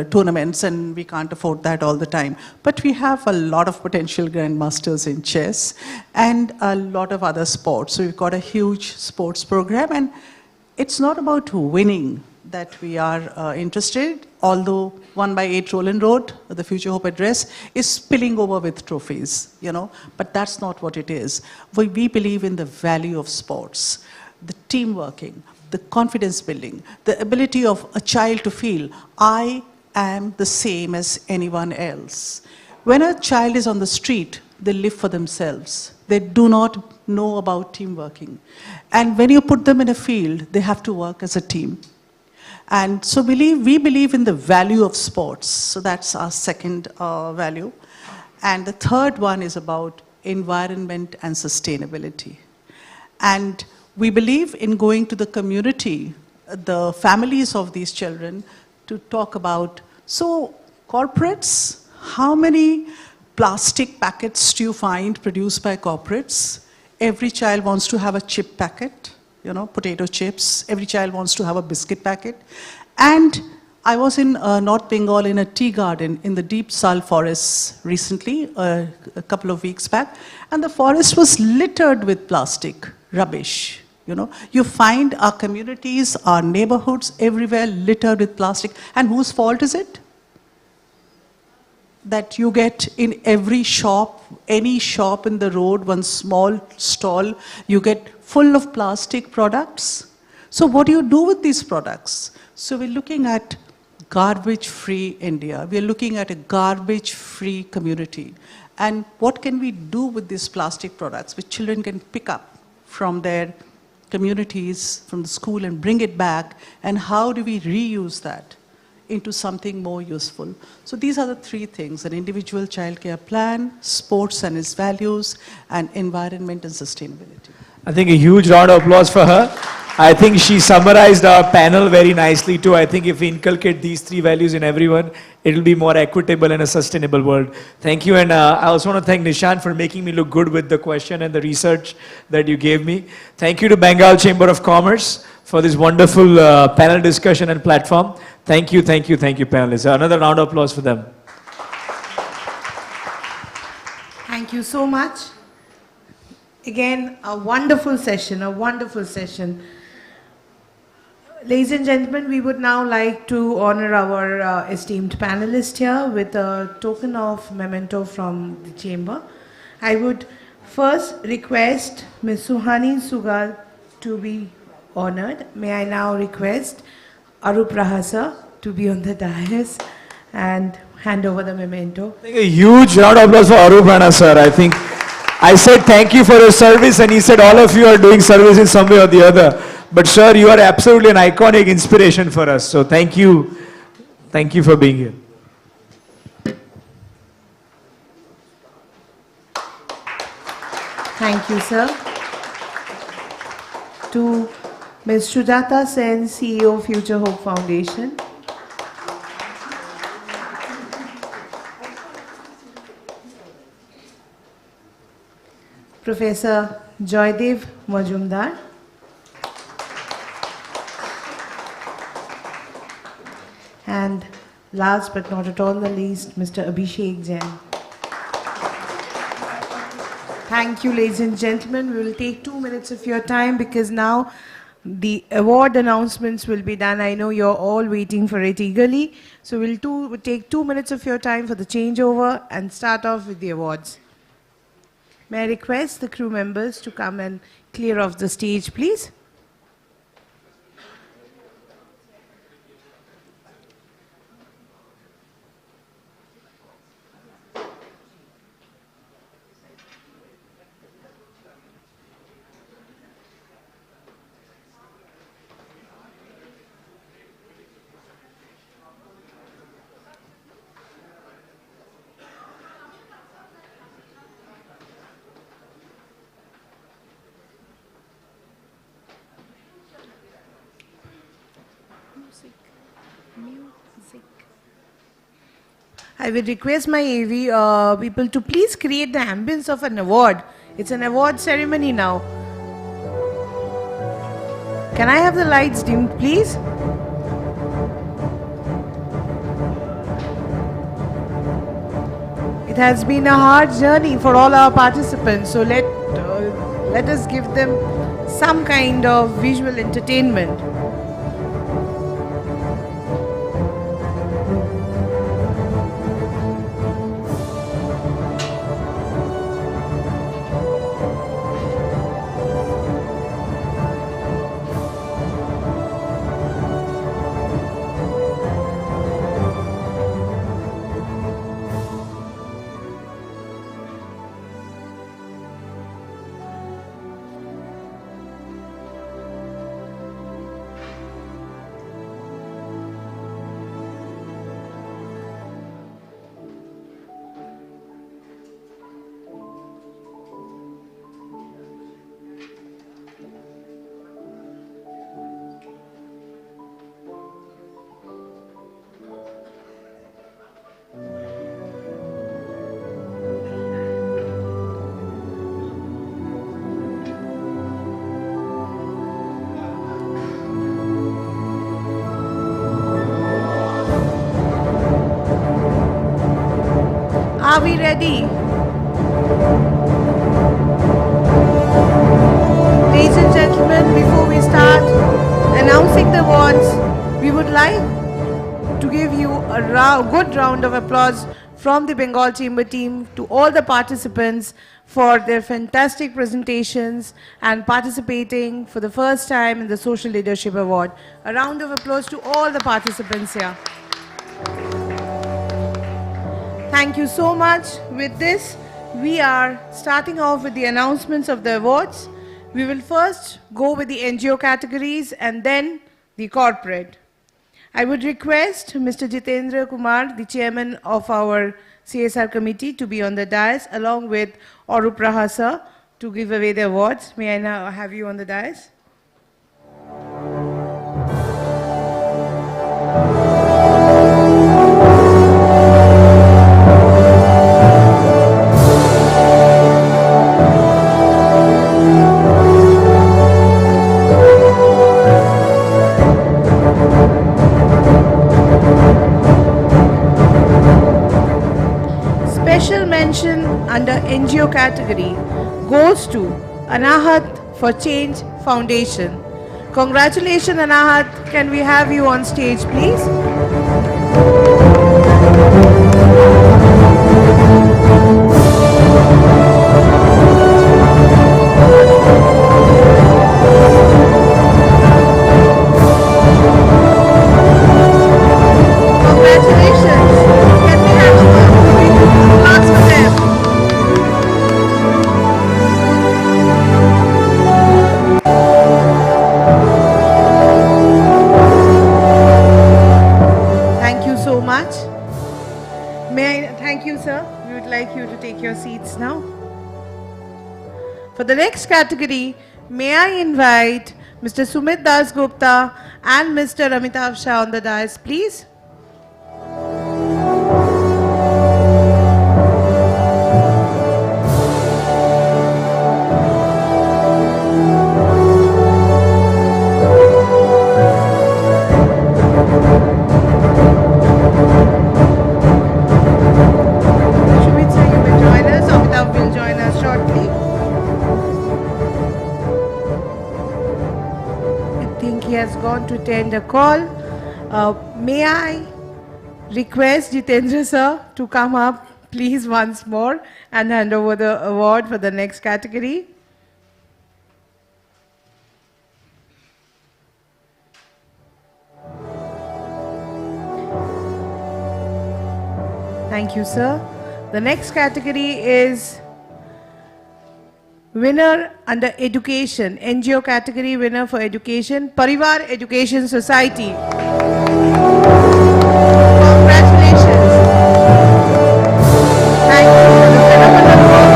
tournaments, and we can't afford that all the time. But we have a lot of potential grandmasters in chess and a lot of other sports. So we've got a huge sports program, and it's not about winning that we are interested, although 1/8 Roland Road, the Future Hope address, is spilling over with trophies, but that's not what it is. We believe in the value of sports, the team working, the confidence building, the ability of a child to feel, I am the same as anyone else. When a child is on the street, they live for themselves. They do not know about team working. And when you put them in a field, they have to work as a team. And so we believe in the value of sports. So that's our second value. And the third one is about environment and sustainability. And we believe in going to the community, the families of these children, to talk about, so corporates, how many plastic packets do you find produced by corporates? Every child wants to have a chip packet, you know, potato chips. Every child wants to have a biscuit packet. And I was in North Bengal in a tea garden in the deep sal forests recently, a couple of weeks back, and the forest was littered with plastic rubbish. You know, you find our communities, our neighborhoods everywhere littered with plastic. And whose fault is it? That you get in every shop, any shop in the road, one small stall, you get full of plastic products. So what do you do with these products? So we're looking at garbage-free India. We're looking at a garbage-free community. And what can we do with these plastic products, which children can pick up from their communities, from the school, and bring it back? And how do we reuse that into something more useful? So these are the three things: an individual childcare plan, sports and its values, and environment and sustainability. I think a huge round of applause for her. I think she summarized our panel very nicely too. I think if we inculcate these three values in everyone, it will be more equitable and a sustainable world. Thank you, and I also want to thank Nishan for making me look good with the question and the research that you gave me. Thank you to Bengal Chamber of Commerce for this wonderful panel discussion and platform. Thank you, thank you, thank you, panelists. Another round of applause for them. Thank you so much. Again, a wonderful session, a wonderful session. Ladies and gentlemen, we would now like to honor our esteemed panelist here with a token of memento from the chamber. I would first request Ms. Suhani Sugal to be honored. May I now request Arup Rahasa to be on the dais and hand over the memento. A huge round of applause for Arup Rana sir. I think I said thank you for your service, and he said all of you are doing service in some way or the other. But sir, you are absolutely an iconic inspiration for us. So thank you. Thank you for being here. Thank you, sir. To Ms. Sujata Sen, CEO, Future Hope Foundation. Professor Joydev Majumdar. And last but not at all the least, Mr. Abhishek Jain. Thank you, ladies and gentlemen. We will take 2 minutes of your time because now the award announcements will be done. I know you're all waiting for it eagerly. So we'll take 2 minutes of your time for the changeover and start off with the awards. May I request the crew members to come and clear off the stage, please? I will request my AV people to please create the ambience of an award. It's an award ceremony now. Can I have the lights dimmed, please? It has been a hard journey for all our participants, so let us give them some kind of visual entertainment. Are we ready? Ladies and gentlemen, before we start announcing the awards, we would like to give you a good round of applause from the Bengal Chamber team to all the participants for their fantastic presentations and participating for the first time in the Social Leadership Award. A round of applause to all the participants here. Thank you so much. With this, we are starting off with the announcements of the awards. We will first go with the NGO categories and then the corporate. I would request Mr. Jitendra Kumar, the chairman of our CSR committee, to be on the dais along with Arup Rahasa to give away the awards. May I now have you on the dais? Special mention under NGO category goes to Anahat for Change Foundation. Congratulations, Anahat. Can we have you on stage, please? Thank you so much. Thank you, sir. We would like you to take your seats now. For the next category, may I invite Mr. Sumit Das Gupta and Mr. Amitav Shah on the dais, please. He has gone to attend a call. May I request Jitendra sir to come up please once more and hand over the award for the next category. Thank you, sir. The next category is winner under education, NGO category winner for education, Parivar Education Society. Congratulations. Thank you for the phenomenal work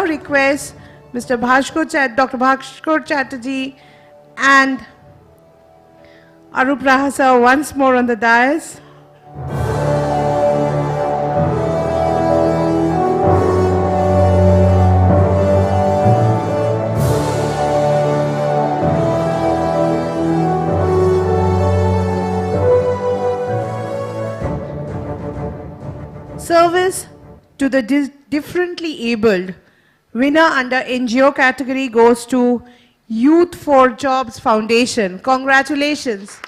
request Mr. Dr. Bhaskar Chatterjee and Arup Rahasa once more on the dais. Service to the differently abled. Winner under NGO category goes to Youth for Jobs Foundation. Congratulations.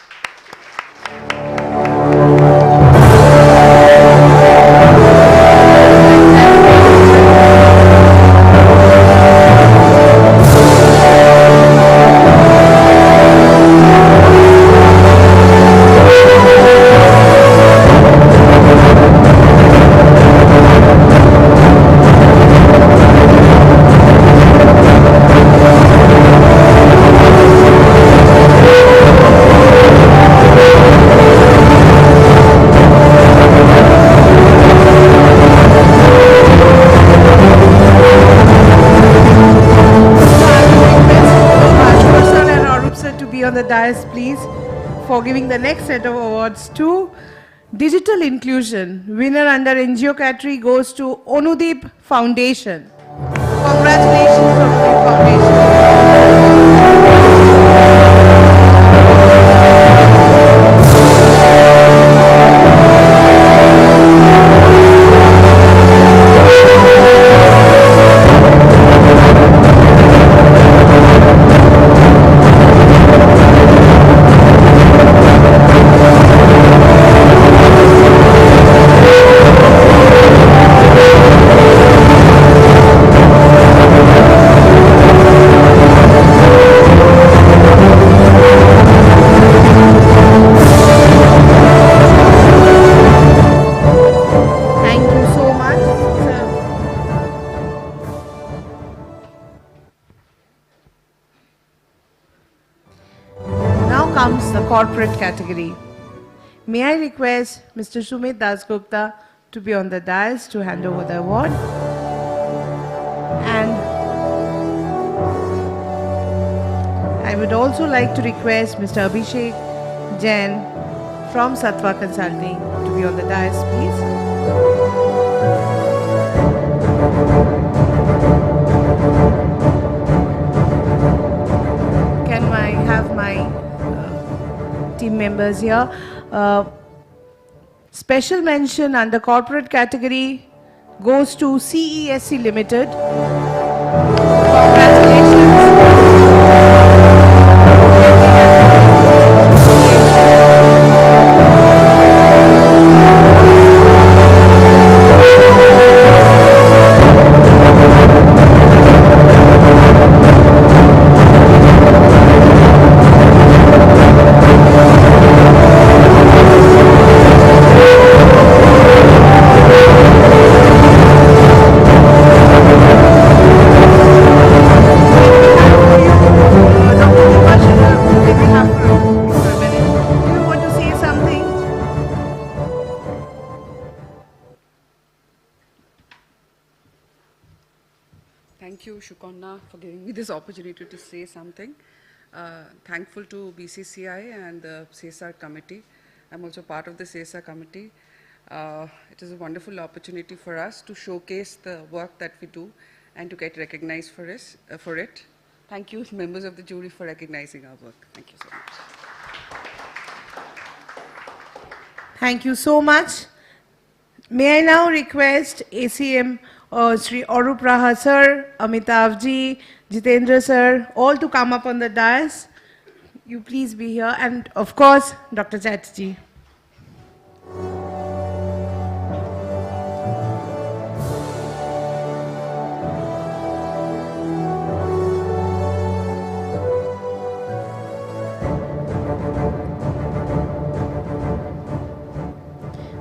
on the dais, please, for giving the next set of awards to Digital Inclusion. Winner under NGO category goes to Onudeep Foundation. Congratulations, Onudeep Foundation. Corporate category. May I request Mr. Sumit Dasgupta to be on the dais to hand over the award. And I would also like to request Mr. Abhishek Jain from Sattva Consulting to be on the dais, please. Can I have my team members here? Special mention under corporate category goes to CESC Limited. Thank you, Shukonna, for giving me this opportunity to say something. Thankful to BCCI and the CSR committee. I'm also part of the CSR committee. It is a wonderful opportunity for us to showcase the work that we do and to get recognized for it. Thank you, members of the jury, for recognizing our work. Thank you so much. Thank you so much. May I now request ACM Sri Arup Raha sir, Amitav ji, Jitendra sir, all to come up on the dais. You please be here, and of course, Dr. Chatterjee.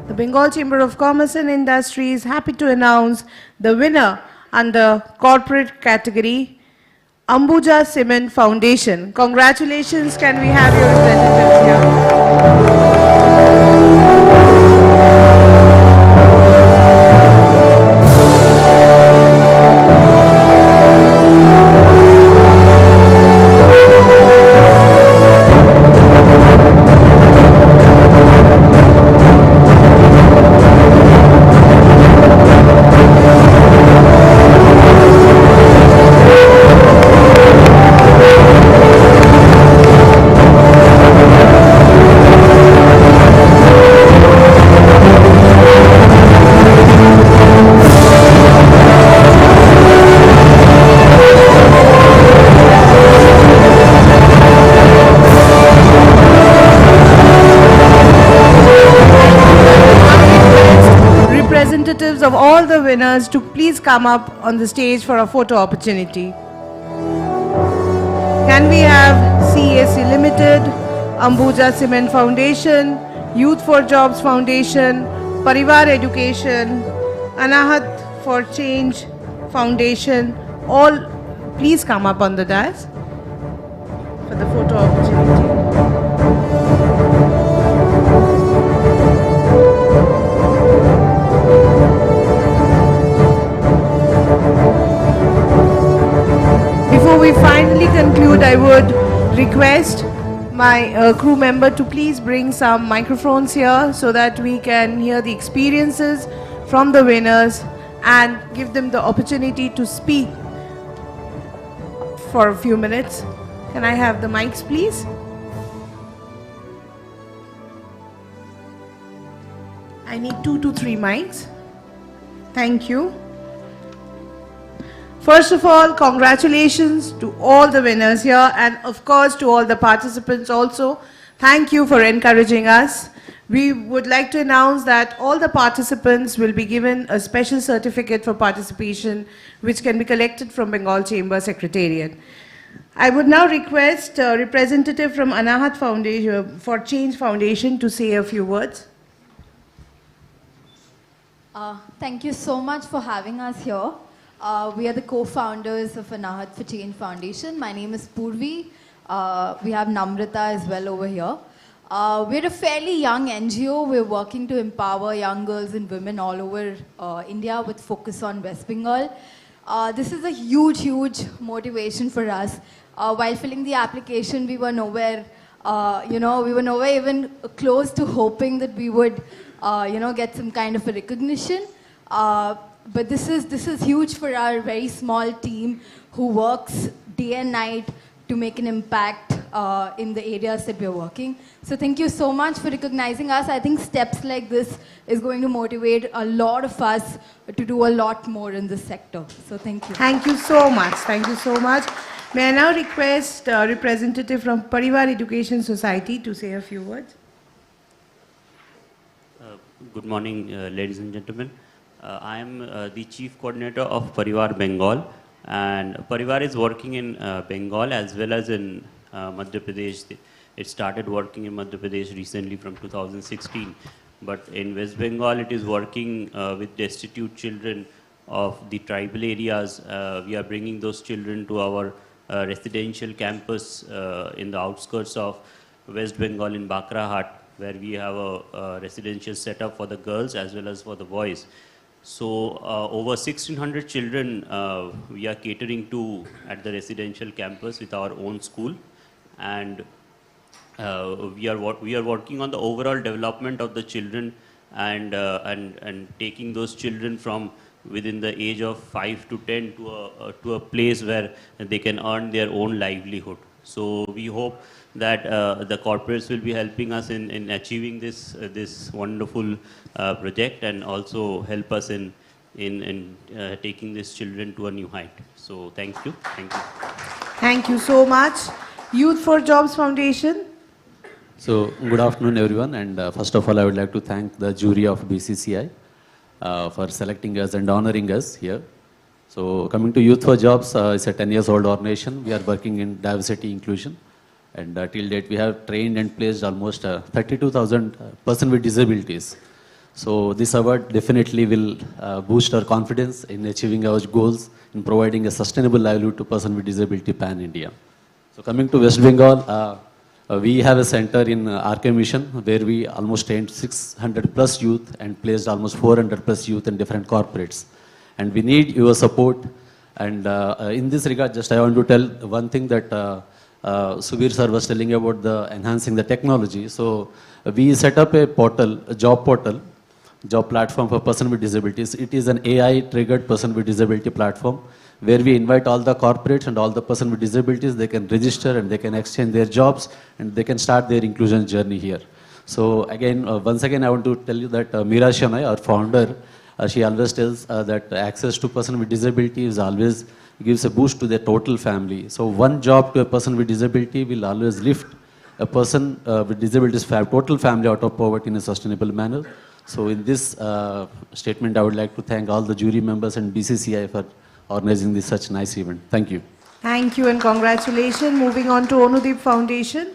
The Bengal Chamber of Commerce and Industry is happy to announce the winner under corporate category, Ambuja Cement Foundation. Congratulations, can we have your representatives here? Representatives of all the winners to please come up on the stage for a photo opportunity. Can we have CESC Limited, Ambuja Cement Foundation, Youth for Jobs Foundation, Parivar Education, Anahat for Change Foundation, all please come up on the dais for the photo opportunity. Before we finally conclude, I would request my crew member to please bring some microphones here so that we can hear the experiences from the winners and give them the opportunity to speak for a few minutes. Can I have the mics, please? I need 2 to 3 mics. Thank you. First of all, congratulations to all the winners here and of course to all the participants also. Thank you for encouraging us. We would like to announce that all the participants will be given a special certificate for participation which can be collected from Bengal Chamber Secretariat. I would now request a representative from Anahat Foundation for Change Foundation to say a few words. Thank you so much for having us here. We are the co-founders of Anahat for Change Foundation. My name is Purvi. We have Namrata as well over here. We're a fairly young NGO. We're working to empower young girls and women all over India with focus on West Bengal. This is a huge, huge motivation for us. While filling the application, we were nowhere, we were nowhere even close to hoping that we would, get some kind of a recognition. But this is huge for our very small team who works day and night to make an impact in the areas that we're working. So thank you so much for recognizing us. I think steps like this is going to motivate a lot of us to do a lot more in this sector. So thank you. Thank you so much. Thank you so much. May I now request a representative from Parivar Education Society to say a few words? Good morning, ladies and gentlemen. I am the Chief Coordinator of Parivar Bengal, and Parivar is working in Bengal as well as in Madhya Pradesh. It started working in Madhya Pradesh recently from 2016, but in West Bengal it is working with destitute children of the tribal areas. We are bringing those children to our residential campus in the outskirts of West Bengal in Bakrahat, where we have a residential setup for the girls as well as for the boys. So over 1,600 children we are catering to at the residential campus with our own school, and we are working on the overall development of the children and taking those children from within the age of 5 to 10 to a place where they can earn their own livelihood. So we hope that the corporates will be helping us in achieving this wonderful project and also help us in taking these children to a new height. So thank you. Thank you. Thank you so much. Youth for Jobs Foundation. So good afternoon everyone, and first of all I would like to thank the jury of BCCI for selecting us and honoring us here. So coming to Youth for Jobs, it's a 10 years old organization. We are working in diversity inclusion, and till date we have trained and placed almost 32,000 persons with disabilities. So this award definitely will boost our confidence in achieving our goals in providing a sustainable livelihood to persons with disability pan-India. So coming to West Bengal, we have a center in RK Mission where we almost trained 600 plus youth and placed almost 400 plus youth in different corporates. And we need your support. And in this regard, just I want to tell one thing that Subir sir was telling about the enhancing the technology. So we set up a portal, a job platform for person with disabilities. It is an AI-triggered person with disability platform where we invite all the corporates and all the person with disabilities. They can register and they can exchange their jobs and they can start their inclusion journey here. So again, once again, I want to tell you that Meera Shanai, our founder, she always tells that access to person with disability is always gives a boost to their total family. So one job to a person with disability will always lift a person with disabilities total family out of poverty in a sustainable manner. So in this statement, I would like to thank all the jury members and BCCI for organizing this such nice event. Thank you. Thank you and congratulations. Moving on to Anudeep Foundation.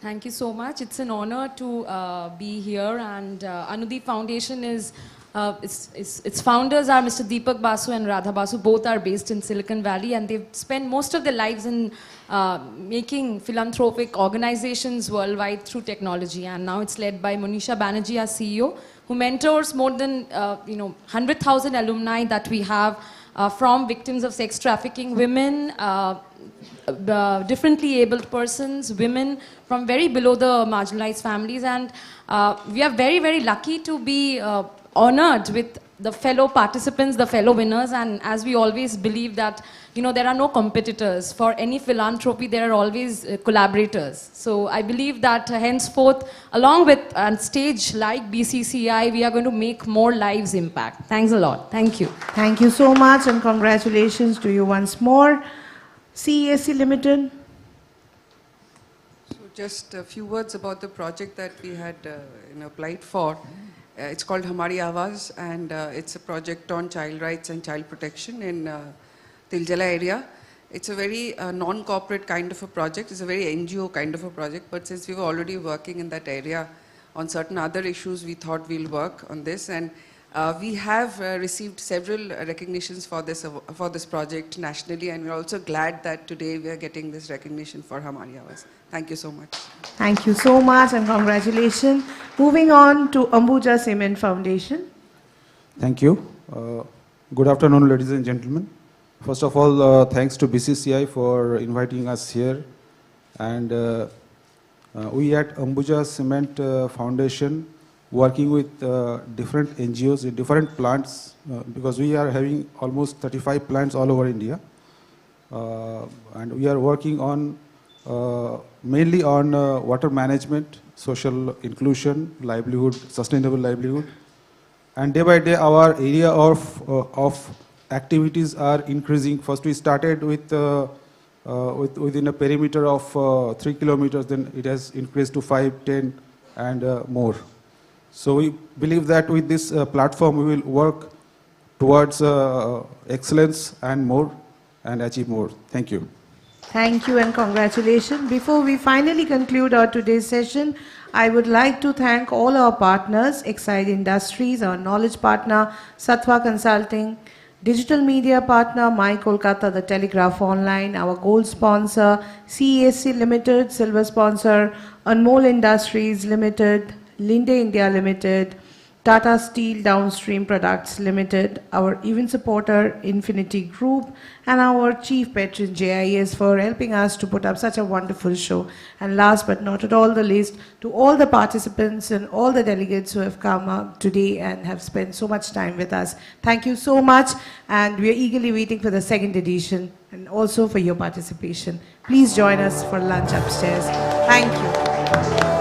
Thank you so much. It's an honor to be here, and Anudeep Foundation is, its founders are Mr. Deepak Basu and Radha Basu. Both are based in Silicon Valley, and they've spent most of their lives in making philanthropic organizations worldwide through technology. And now it's led by Monisha Banerjee, our CEO, who mentors more than 100,000 alumni that we have from victims of sex trafficking, women, differently abled persons, women from very below the marginalized families, and we are very, very lucky to be honored with the fellow participants, the fellow winners, and as we always believe that, you know, there are no competitors. For any philanthropy, there are always collaborators. So I believe that henceforth, along with a stage like BCCI, we are going to make more lives impact. Thanks a lot. Thank you. Thank you so much, and congratulations to you once more. CESC Limited. So just a few words about the project that we had applied for. It's called Hamari Awaaz, and it's a project on child rights and child protection in Tiljala area. It's a very non-corporate kind of a project. It's a very NGO kind of a project, but since we were already working in that area on certain other issues, we thought we'll work on this. And we have received several recognitions for this project nationally, and we're also glad that today we are getting this recognition for Hamari Awaaz. Thank you so much. Thank you so much, and congratulations. Moving on to Ambuja Cement Foundation. Thank you. Good afternoon, ladies and gentlemen. First of all, thanks to BCCI for inviting us here. And we at Ambuja Cement Foundation working with different NGOs in different plants because we are having almost 35 plants all over India. And we are working on mainly on water management, social inclusion, livelihood, sustainable livelihood. And day by day our area of activities are increasing. First we started with within a perimeter of 3 kilometers, then it has increased to 5, 10 and more. So we believe that with this platform we will work towards excellence and more and achieve more. Thank you. Thank you and congratulations. Before we finally conclude our today's session, I would like to thank all our partners, Excite Industries, our knowledge partner, Sattva Consulting, digital media partner, My Kolkata, the Telegraph Online, our gold sponsor, CESC Limited, silver sponsor, Anmol Industries Limited, Linde India Limited, Tata Steel Downstream Products Limited, our event supporter Infinity Group, and our chief patron JIS for helping us to put up such a wonderful show. And last but not at all the least, to all the participants and all the delegates who have come up today and have spent so much time with us. Thank you so much, and we are eagerly waiting for the second edition and also for your participation. Please join us for lunch upstairs. Thank you.